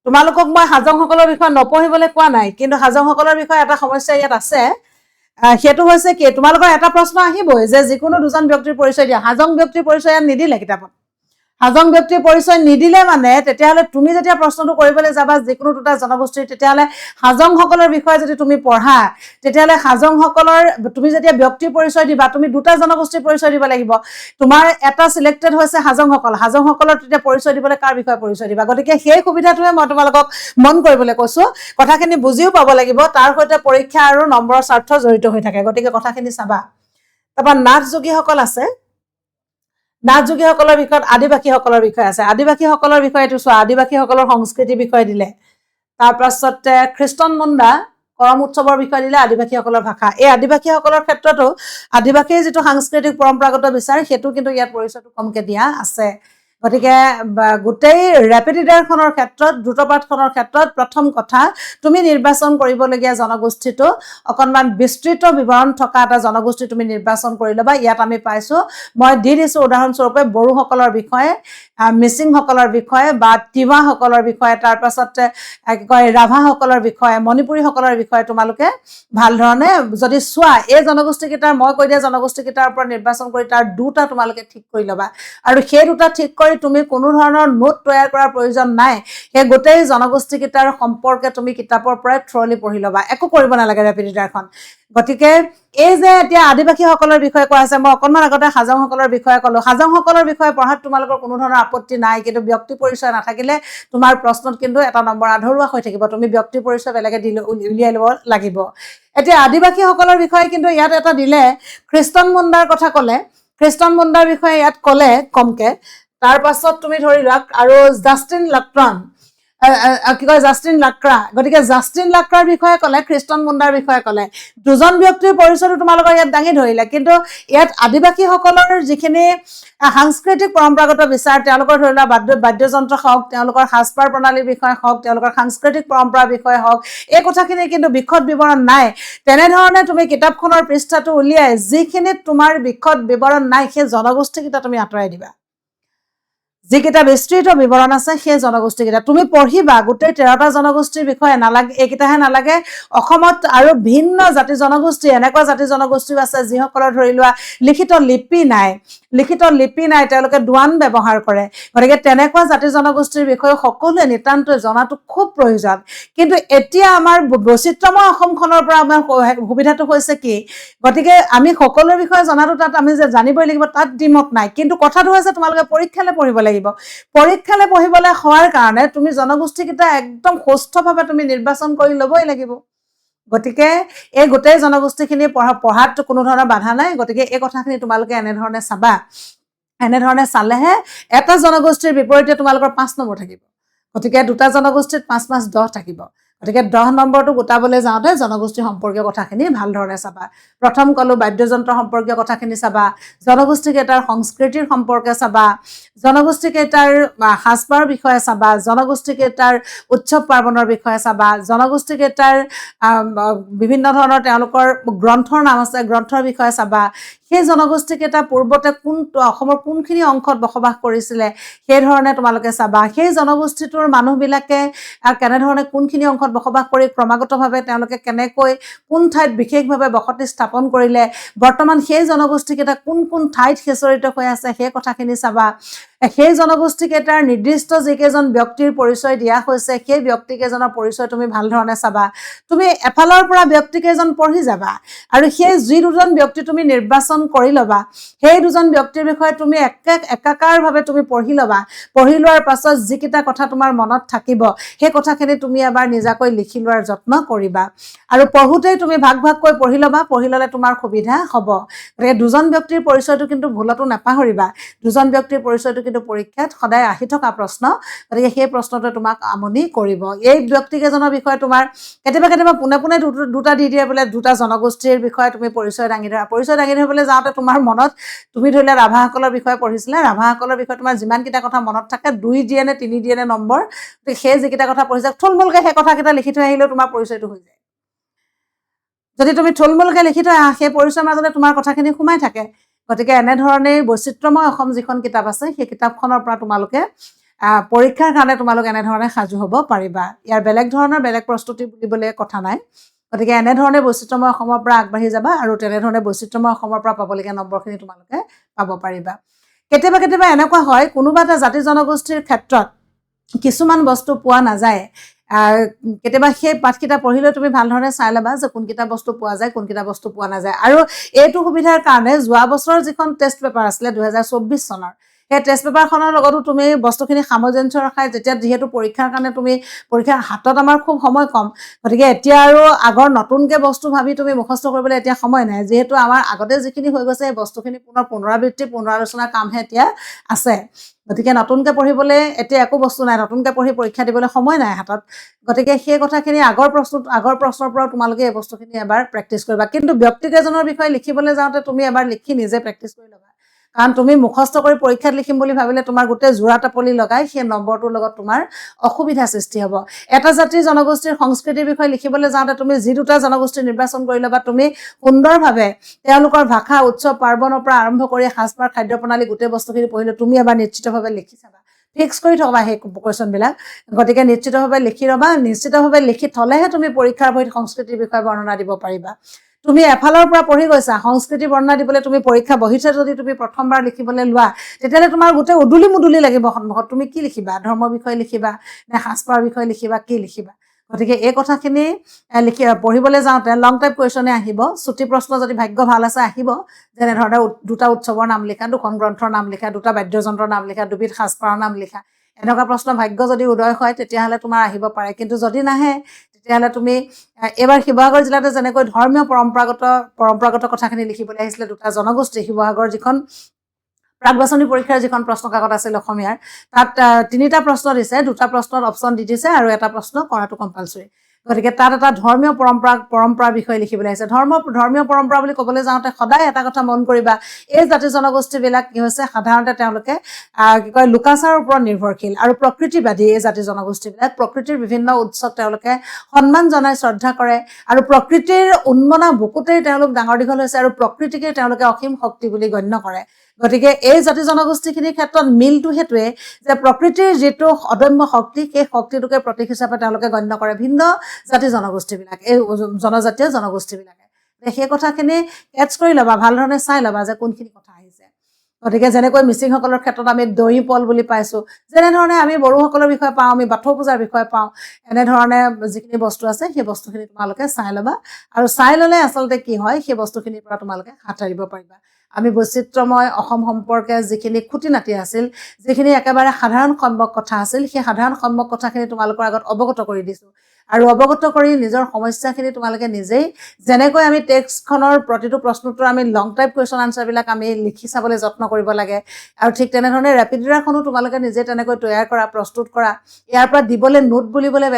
তোমালোকক মই হাজংসকলৰ বিষয়ে নপঢ়িবলৈ কোৱা নাই কিন্তু হাজংসকলৰ বিষয়ে এটা সমস্যা ইয়াত আছে সেইটো হৈছে কি তোমালোকৰ এটা প্ৰশ্ন আহিবই যে যিকোনো দুজন ব্যক্তিৰ পৰিচয় দিয়া হাজং ব্যক্তিৰ পৰিচয় ইয়াত নিদিলে কিতাপত হাজং ব্যক্তিৰ পৰিচয় নিদিলে মানে তেতিয়াহ'লে তুমি যেতিয়া প্ৰশ্নটো কৰিবলৈ যাবা যিকোনো দুটা জনগোষ্ঠীৰ তেতিয়াহ'লে হাজংসকলৰ বিষয়ে যদি তুমি পঢ়া তেতিয়াহ'লে হাজংসকলৰ তুমি যেতিয়া ব্যক্তিৰ পৰিচয় দিবা তুমি দুটা জনগোষ্ঠীৰ পৰিচয় দিব লাগিব তোমাৰ এটা সিলেক্টেড হৈছে হাজংসকলৰ তেতিয়া পৰিচয় দিবলৈ কাৰ বিষয়ে পৰিচয় দিবা গতিকে সেই সুবিধাটোৱে মই তোমালোকক মন কৰিবলৈ কৈছো কথাখিনি বুজিও পাব লাগিব তাৰ সৈতে পৰীক্ষা আৰু নম্বৰৰ স্বাৰ্থ জড়িত হৈ থাকে গতিকে কথাখিনি চাবা তাৰপৰা নাথযোগীসকল আছে নাথযোগীসকলৰ বিষয়ত আদিবাসীসকলৰ বিষয় আছে আদিবাসীসকলৰ বিষয়ে এইটো চোৱা আদিবাসীসকলৰ সংস্কৃতিৰ বিষয় দিলে তাৰপাছতে খ্ৰীষ্টান মুণ্ডা কৰম উৎসৱৰ বিষয় দিলে আদিবাসীসকলৰ ভাষা এই আদিবাসীসকলৰ ক্ষেত্ৰতো আদিবাসীৰ যিটো সাংস্কৃতিক পৰম্পৰাগত বিচাৰ সেইটো কিন্তু ইয়াত পৰিচয়টো কমকে দিয়া আছে গতিকে গোটেই ৰেপিড ৰিডাৰখনৰ ক্ষেত্ৰত দ্ৰুতপাঠখনৰ ক্ষেত্ৰত প্ৰথম কথা তুমি নিৰ্বাচন কৰিবলগীয়া জনগোষ্ঠীটো অকণমান বিস্তৃত বিৱৰণ থকা এটা জনগোষ্ঠী তুমি নিৰ্বাচন কৰি ল'বা ইয়াত আমি পাইছো মই দি দিছোঁ উদাহৰণস্বৰূপে বড়োসকলৰ বিষয়ে মিচিংসকলৰ বিষয়ে বা তিৱাসকলৰ বিষয়ে তাৰপাছতে কি কয় ৰাভাসকলৰ বিষয়ে মণিপুৰীসকলৰ বিষয়ে তোমালোকে ভাল ধৰণে যদি চোৱা এই জনগোষ্ঠীকেইটাৰ মই কৈ দিয়া জনগোষ্ঠীকেইটাৰ ওপৰত নিৰ্বাচন কৰি তাৰ দুটা তোমালোকে ঠিক কৰি ল'বা আৰু সেই দুটা ঠিক কৰি তুমি কোনো ধৰণৰ নোট তৈয়াৰ কৰাৰ প্ৰয়োজন নাই সেই গোটেই জনগোষ্ঠীকেইটাৰ সম্পৰ্কে তুমি কিতাপৰ পৰাই থ্ৰলি পঢ়ি ল'বা একো কৰিব নালাগে ৰেপিড ৰিডাৰখন গতিকে এই যে এতিয়া আদিবাসীসকলৰ বিষয়ে কোৱা আছে মই অকণমান আগতে হাজংসকলৰ বিষয়ে ক'লো হাজংসকলৰ বিষয়ে পঢ়াত তোমালোকৰ কোনো ধৰণৰ আপত্তি নাই কিন্তু ব্যক্তি পৰিচয় নাথাকিলে তোমাৰ প্ৰশ্নত কিন্তু এটা নম্বৰ আধৰুৱা হৈ থাকিব তুমি ব্যক্তি পৰিচয় বেলেগে উলিয়াই ল'ব লাগিব এতিয়া আদিবাসীসকলৰ বিষয়ে কিন্তু ইয়াত এটা দিলে খ্ৰীষ্টান মুণ্ডাৰ কথা ক'লে খ্ৰীষ্টান মুণ্ডাৰ বিষয়ে ইয়াত ক'লে কমকে তাৰপাছত তুমি ধৰি লোৱা আৰু জাষ্টিন লাক্ৰান কি কয় জাষ্টিন লাক্ৰা গতিকে জাষ্টিন লাক্ৰাৰ বিষয়ে ক'লে খ্ৰীষ্টান মুণ্ডাৰ বিষয়ে ক'লে দুজন ব্যক্তিৰ পৰিচয়টো তোমালোকৰ ইয়াত দাঙি ধৰিলে কিন্তু ইয়াত আদিবাসীসকলৰ যিখিনি সাংস্কৃতিক পৰম্পৰাগত বিচাৰ তেওঁলোকৰ ধৰি লোৱা বাদ্যযন্ত্ৰ হওক তেওঁলোকৰ সাজপাৰ প্ৰণালীৰ বিষয়ে হওক তেওঁলোকৰ সাংস্কৃতিক পৰম্পৰাৰ বিষয়ে হওক এই কথাখিনি কিন্তু বিশদ বিৱৰণ নাই তেনেধৰণে তুমি কিতাপখনৰ পৃষ্ঠাটো উলিয়াই যিখিনিত তোমাৰ বিশদ বিৱৰণ নাই সেই জনগোষ্ঠীকেইটা তুমি আঁতৰাই দিবা যিকেইটা বিস্তৃত বিৱৰণ আছে সেই জনগোষ্ঠীকেইটা তুমি পঢ়িবা গোটেই 13টা জনগোষ্ঠীৰ বিষয়ে নালাগে এইকেইটাহে নালাগে অসমত আৰু ভিন্ন জাতি জনগোষ্ঠী এনেকুৱা জাতি জনগোষ্ঠীও আছে যিসকলৰ ধৰি লোৱা লিখিত লিপি নাই তেওঁলোকে দোৱান ব্যৱহাৰ কৰে গতিকে তেনেকুৱা জাতি জনগোষ্ঠীৰ বিষয়ে সকলোৱে নিতান্তই জনাটো খুব প্ৰয়োজন কিন্তু এতিয়া আমাৰ বৈচিত্ৰ্যময় অসমখনৰ পৰা আমাৰ সুবিধাটো হৈছে কি গতিকে আমি সকলোৰ বিষয়ে জনাটো তাত আমি যে জানিবই লাগিব তাত দিমত নাই কিন্তু কথাটো হৈছে তোমালোকে পৰীক্ষালৈ পঢ়িব লাগিব পৰীক্ষালৈ পঢ়িবলৈ হোৱাৰ কাৰণে তুমি জনগোষ্ঠীকেইটা একদম সুস্থভাৱে তুমি নিৰ্বাচন কৰি ল'বই লাগিব গতিকে এই গোটেই জনগোষ্ঠীখিনি পঢ়াত কোনো ধৰণৰ বাধা নাই গতিকে এই কথাখিনি তোমালোকে এনেধৰণে চাবা এনেধৰণে চালেহে এটা জনগোষ্ঠীৰ বিপৰীতে তোমালোকৰ 5 নম্বৰ থাকিব গতিকে দুটা জনগোষ্ঠীত 5 5 10 থাকিব গতিকে 10 নম্বৰটো গোটাবলৈ যাওঁতে জনগোষ্ঠী সম্পৰ্কীয় কথাখিনি ভাল ধৰণে চাবা প্ৰথম কলো বাদ্যযন্ত্ৰ সম্পৰ্কীয় কথাখিনি চাবা জনগোষ্ঠীকেইটাৰ সংস্কৃতিৰ সম্পৰ্কে চাবা জনগোষ্ঠীকেইটাৰ সাজপাৰ বিষয়ে চাবা জনগোষ্ঠীকেইটাৰ উৎসৱ পাৰ্বণৰ বিষয়ে চাবা জনগোষ্ঠীকেইটাৰ বিভিন্ন ধৰণৰ তেওঁলোকৰ গ্ৰন্থৰ নাম আছে গ্ৰন্থৰ বিষয়ে চাবা সেই জনগোষ্ঠীকেইটা পূৰ্বতে অসমৰ কোনখিনি অংশত বসবাস কৰিছিলে সেই ধৰণে তোমালোকে চাবা সেই জনগোষ্ঠীটোৰ মানুহবিলাকে কেনেধৰণে কোনখিনি অংশত বসবাস কৰি ক্ৰমাগতভাৱে তেওঁলোকে কেনেকৈ কোন ঠাইত বিশেষভাৱে বসতি স্থাপন কৰিলে বৰ্তমান সেই জনগোষ্ঠীকেইটা কোন ঠাইত হেচৰিত হৈ আছে সেই কথাখিনি চাবা সেই জনগোষ্ঠীকেইটাৰ নিৰ্দিষ্ট যিকেইজন ব্যক্তিৰ পৰিচয় দিয়া হৈছে সেই ব্যক্তিকেইজনৰ পৰিচয় তুমি ভাল ধৰণে চাবা তুমি এফালৰ পৰা ব্যক্তিকেইজন পঢ়ি যাবা আৰু সেই যি দুজন ব্যক্তি তুমি নিৰ্বাচন কৰি ল'বা সেই দুজন ব্যক্তিৰ বিষয়ে তুমি একাকাৰভাৱে তুমি পঢ়ি ল'বা পঢ়ি লোৱাৰ পাছত যিকেইটা কথা তোমাৰ মনত থাকিব সেই কথাখিনি তুমি এবাৰ নিজাকৈ লিখি লোৱাৰ যত্ন কৰিবা আৰু পঢ়োতেই তুমি ভাগ ভাগকৈ পঢ়ি ল'বা পঢ়ি ল'লে তোমাৰ সুবিধা হ'ব গতিকে দুজন ব্যক্তিৰ পৰিচয়টো কিন্তু ভুলতো নাপাহৰিবা দুজন ব্যক্তিৰ পৰিচয়টো কিন্তু পৰীক্ষাত সদায় আহি থকা প্ৰশ্ন গতিকে সেই প্ৰশ্নটোৱে তোমাক আমনি কৰিব এই ব্যক্তিকেইজনৰ বিষয়ে তোমাৰ কেতিয়াবা পোনে দুটা দি দিয়ে বোলে দুটা জনগোষ্ঠীৰ বিষয়ে তুমি পৰিচয় দাঙি ধৰিবলৈ যাওঁতে তোমাৰ মনত তুমি ধৰিলে ৰাভাসকলৰ বিষয়ে পঢ়িছিলা ৰাভাসকলৰ বিষয়ে তোমাৰ যিমানকেইটা কথা মনত থাকে 2 দিয়ে নে 3 দিয়ে নে নম্বৰ সেই যিকেইটা কথা পঢ়িছা থুলমূলকৈ সেই কথাকেইটা লিখি থৈ আহিলেও তোমাৰ পৰিচয়টো হৈ যায় যদি তুমি থুলমূলকৈ লিখি থৈ আহা সেই পৰিচয়ৰ মাজতে তোমাৰ কথাখিনি সোমাই থাকে গতিকে এনেধৰণে বৈচিত্ৰ্যময় অসম যিখন কিতাপ আছে সেই কিতাপখনৰ পৰা তোমালোকে পৰীক্ষাৰ কাৰণে তোমালোক এনেধৰণে সাজু হ'ব পাৰিবা ইয়াৰ বেলেগ ধৰণৰ বেলেগ প্ৰস্তুতি বুলিবলৈ কথা নাই গতিকে এনেধৰণে বৈচিত্ৰ্যময় অসমৰ পৰা আগবাঢ়ি যাবা আৰু তেনেধৰণে বৈচিত্ৰ্যময় অসমৰ পৰা পাবলগীয়া নম্বৰখিনি তোমালোকে পাব পাৰিবা কেতিয়াবা কেতিয়াবা এনেকুৱা হয় কোনোবা এটা জাতি জনগোষ্ঠীৰ ক্ষেত্ৰত কিছুমান বস্তু পোৱা নাযায় কেতিয়াবা সেই পাঠকেইটা পঢ়িলে তুমি ভাল ধৰণে চাই ল'বা যে কোনকেইটা বস্তু পোৱা যায় কোনকেইটা বস্তু পোৱা নাযায় আৰু এইটো সুবিধাৰ কাৰণে যোৱা বছৰৰ যিখন টেষ্ট পেপাৰ আছিলে 2024 চনৰ সেই টেষ্ট পেপাৰখনৰ লগতো তুমি বস্তুখিনি সামঞ্জস্য ৰখাই যেতিয়া যিহেতু পৰীক্ষাৰ কাৰণে তুমি পৰীক্ষাৰ হাতত আমাৰ খুব সময় কম গতিকে এতিয়া আৰু আগৰ নতুনকৈ বস্তু ভাবি তুমি মুখস্থ কৰিবলৈ এতিয়া সময় নাই যিহেতু আমাৰ আগতে যিখিনি হৈ গৈছে সেই বস্তুখিনি পুনৰাবৃত্তি পুনৰালোচনাৰ কামহে এতিয়া আছে গতিকে নতুনকৈ পঢ়িবলৈ এতিয়া একো বস্তু নাই নতুনকৈ পঢ়ি পৰীক্ষা দিবলৈ সময় নাই হাতত গতিকে সেই কথাখিনি আগৰ প্ৰশ্নৰ পৰা তোমালোকে এই বস্তুখিনি এবাৰ প্ৰেক্টিছ কৰিবা কিন্তু ব্যক্তিকেইজনৰ বিষয়ে লিখিবলৈ যাওঁতে তুমি এবাৰ লিখি নিজে প্ৰেক্টিছ কৰি ল'বা কাৰণ তুমি মুখস্থ কৰি পৰীক্ষাত লিখিম বুলি ভাবিলে তোমাৰ গোটেই জোৰা টাপলি লগাই সেই নম্বৰটোৰ লগত তোমাৰ অসুবিধা সৃষ্টি হ'ব এটা জাতিৰ জনগোষ্ঠীৰ সংস্কৃতিৰ বিষয়ে লিখিবলৈ যাওঁতে তুমি যি দুটা জনগোষ্ঠী নিৰ্বাচন কৰি ল'বা তুমি সুন্দৰভাৱে তেওঁলোকৰ ভাষা উৎসৱ পাৰ্বণৰ পৰা আৰম্ভ কৰি সাজপাৰ খাদ্য প্ৰণালী গোটেই বস্তুখিনি পঢ়িলে তুমি এবাৰ নিশ্চিতভাৱে লিখি চাবা ফিক্স কৰি থবা সেই কুৱেশ্যনবিলাক গতিকে নিশ্চিতভাৱে লিখি ল'বা নিশ্চিতভাৱে লিখি থলেহে তুমি পৰীক্ষাৰ বহীত সংস্কৃতিৰ বিষয়ে বৰ্ণনা দিব পাৰিবা তুমি এফালৰ পৰা পঢ়ি গৈছা সংস্কৃতি বৰ্ণনা দিবলৈ তুমি পৰীক্ষা বহিছে যদি তুমি প্ৰথমবাৰ লিখিবলৈ লোৱা তেতিয়াহ'লে তোমাৰ গোটেই উদুলি মুদুলি লাগিব সন্মুখত তুমি কি লিখিবা ধৰ্মৰ বিষয়ে লিখিবা নে সাজপাৰ বিষয়ে লিখিবা কি লিখিবা গতিকে এই কথাখিনি পঢ়িবলৈ যাওঁতে লং টাইপ কুৱেশ্যনে আহিব চুটি প্ৰশ্ন যদি ভাগ্য ভাল আছে আহিব যেনেধৰণে দুটা উৎসৱৰ নাম লিখা দুখন গ্ৰন্থৰ নাম লিখা দুটা বাদ্যযন্ত্ৰৰ নাম লিখা দুবিধ সাজপাৰৰ নাম লিখা এনেকুৱা প্ৰশ্ন ভাগ্য যদি উদয় হয় তেতিয়াহ'লে তোমাৰ আহিব পাৰে কিন্তু যদি নাহে তেতিয়াহ'লে তুমি এবাৰ শিৱসাগৰ জিলাতে যেনেকৈ ধৰ্মীয় পৰম্পৰাগত কথাখিনি লিখিবলৈ আহিছিলে দুটা জনগোষ্ঠী শিৱসাগৰ যিখন প্ৰাক-বাছনি পৰীক্ষাৰ যিখন প্ৰশ্ন কাকত আছিল অসমীয়াৰ তাত তিনিটা প্ৰশ্ন দিছে দুটা প্ৰশ্নত অপশ্যন দি দিছে আৰু এটা প্ৰশ্ন কৰাটো কম্পালচৰি গতিকে তাত এটা ধৰ্মীয় পৰম্পৰাৰ বিষয়ে লিখিবলৈ আহিছে ধৰ্মীয় পৰম্পৰা বুলি ক'বলৈ যাওঁতে সদায় এটা কথা মন কৰিবা এই জাতি জনগোষ্ঠীবিলাক কি হৈছে সাধাৰণতে তেওঁলোকে কি কয় লোকাচাৰৰ ওপৰত নিৰ্ভৰশীল আৰু প্ৰকৃতিবাদী এই জাতি জনগোষ্ঠীবিলাক প্ৰকৃতিৰ বিভিন্ন উৎসৱ তেওঁলোকে সন্মান জনাই শ্ৰদ্ধা কৰে আৰু প্ৰকৃতিৰ উন্মনা বুকুতেই তেওঁলোক ডাঙৰ দীঘল হৈছে আৰু প্ৰকৃতিকে তেওঁলোকে অসীম শক্তি বুলি গণ্য কৰে গতিকে এই জাতি জনগোষ্ঠীখিনিৰ ক্ষেত্ৰত মিলটো সেইটোৱে যে প্ৰকৃতিৰ যিটো অদম্য শক্তি সেই শক্তিটোকে প্ৰতীক হিচাপে তেওঁলোকে গণ্য কৰে ভিন্ন জাতি জনগোষ্ঠীবিলাক এই জনজাতীয় জনগোষ্ঠীবিলাকে সেই কথাখিনি কেটচ কৰি ল'বা ভাল ধৰণে চাই ল'বা যে কোনখিনি কথা আহিছে গতিকে যেনেকৈ মিচিংসকলৰ ক্ষেত্ৰত আমি দৈ পল বুলি পাইছোঁ যেনেধৰণে আমি বড়োসকলৰ বিষয়ে পাওঁ আমি বাথৌ পূজাৰ বিষয়ে পাওঁ এনেধৰণে যিখিনি বস্তু আছে সেই বস্তুখিনি তোমালোকে চাই ল'বা আৰু চাই ল'লে আচলতে কি হয় সেই বস্তুখিনিৰ পৰা তোমালোকে হাত সাৰিব পাৰিবা আমি বৈচিত্ৰ্যময় অসম সম্পৰ্কে যিখিনি খুঁটি নাটি আছিল যিখিনি একেবাৰে সাধাৰণ সম্যক কথা আছিল সেই সাধাৰণ সম্যক কথাখিনি তোমালোকৰ আগত অৱগত কৰি দিছোঁ আৰু অৱগত কৰি নিজৰ সমস্যাখিনি তোমালোকে নিজেই যেনেকৈ আমি টেক্সটখনৰ প্ৰতিটো প্ৰশ্নোত্তৰ আমি লং টাইপ কুৱেশ্যন আনচাৰবিলাক আমি লিখি চাবলৈ যত্ন কৰিব লাগে আৰু ঠিক তেনেধৰণে ৰেপিড ৰিডাৰখনো তোমালোকে নিজে তেনেকৈ তৈয়াৰ কৰা প্ৰস্তুত কৰা ইয়াৰ পৰা দিবলৈ নোট বুলিবলৈ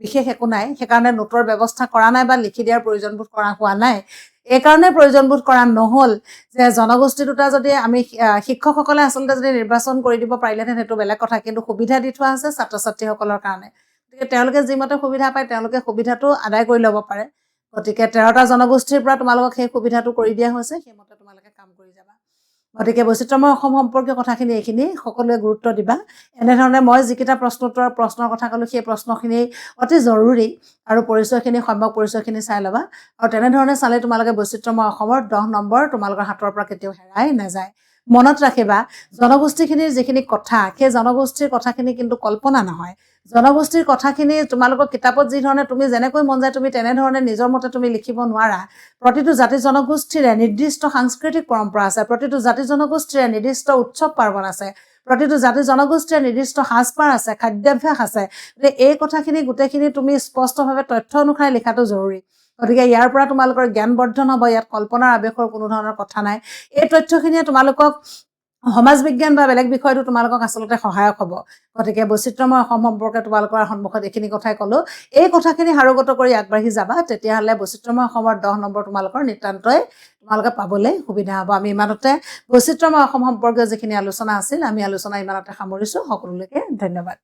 বিশেষ একো নাই সেইকাৰণে নোটৰ ব্যৱস্থা কৰা নাই বা লিখি দিয়াৰ প্ৰয়োজনবোধ কৰা হোৱা নাই এইকাৰণে প্ৰয়োজনবোধ কৰা নহ'ল যে জনগোষ্ঠী দুটা যদি আমি শিক্ষকসকলে আচলতে যদি নিৰ্বাচন কৰি দিব পাৰিলেহেঁতেন সেইটো বেলেগ কথা কিন্তু সুবিধা দি থোৱা আছে ছাত্ৰ ছাত্ৰীসকলৰ কাৰণে গতিকে তেওঁলোকে যিমতে সুবিধা পায় তেওঁলোকে সুবিধাটো আদায় কৰি ল'ব পাৰে গতিকে 13টা জনগোষ্ঠীৰ পৰা তোমালোকক সেই সুবিধাটো কৰি দিয়া হৈছে সেইমতে তোমালোকে কাম কৰি যাবা গতিকে বৈচিত্ৰ্যময় অসম সম্পৰ্কীয় কথাখিনি এইখিনি সকলোৱে গুৰুত্ব দিবা এনেধৰণে মই যিকেইটা প্ৰশ্নৰ কথা ক'লোঁ সেই প্ৰশ্নখিনি অতি জৰুৰী আৰু পৰিচয়খিনি সম্যক পৰিচয়খিনি চাই ল'বা আৰু তেনেধৰণে চালে তোমালোকে বৈচিত্ৰ্যময় অসমৰ 10 নম্বৰ তোমালোকৰ হাতৰ পৰা কেতিয়াও হেৰাই নাযায় মনত ৰাখিবা জনগোষ্ঠীখিনিৰ যিখিনি কথা সেই জনগোষ্ঠীৰ কথাখিনি কিন্তু কল্পনা নহয় জনগোষ্ঠীৰ কথাখিনি তোমালোকৰ কিতাপত যি ধৰণে তুমি যেনেকৈ মন যায় তুমি তেনেধৰণে নিজৰ মতে তুমি লিখিব নোৱাৰা প্ৰতিটো জাতি জনগোষ্ঠীৰে নিৰ্দিষ্ট সাংস্কৃতিক পৰম্পৰা আছে প্ৰতিটো জাতি জনগোষ্ঠীৰে নিৰ্দিষ্ট উৎসৱ পাৰ্বণ আছে প্ৰতিটো জাতি জনগোষ্ঠীৰে নিৰ্দিষ্ট সাজপাৰ আছে খাদ্যাভ্যাস আছে গতিকে এই কথাখিনি গোটেইখিনি তুমি স্পষ্টভাৱে তথ্য অনুসাৰে লিখাটো জৰুৰী গতিকে ইয়াৰ পৰা তোমালোকৰ জ্ঞান বৰ্ধন হ'ব ইয়াত কল্পনাৰ আৱেশৰ কোনো ধৰণৰ কথা নাই এই তথ্যখিনিয়ে তোমালোকক সমাজ বিজ্ঞান বা বেলেগ বিষয়টো তোমালোকক আচলতে সহায়ক হ'ব গতিকে বৈচিত্ৰ্যময় অসম সম্পৰ্কে তোমালোকৰ সন্মুখত এইখিনি কথাই ক'লোঁ এই কথাখিনি হাৰগত কৰি আগবাঢ়ি যাবা তেতিয়াহ'লে বৈচিত্ৰ্যময় অসমৰ 10 নম্বৰ তোমালোকৰ নিতান্তই তোমালোকে পাবলৈ সুবিধা হ'ব আমি ইমানতে বৈচিত্ৰ্যময় অসম সম্পৰ্কীয় যিখিনি আলোচনা আছিল আমি আলোচনা ইমানতে সামৰিছোঁ সকলোলৈকে ধন্যবাদ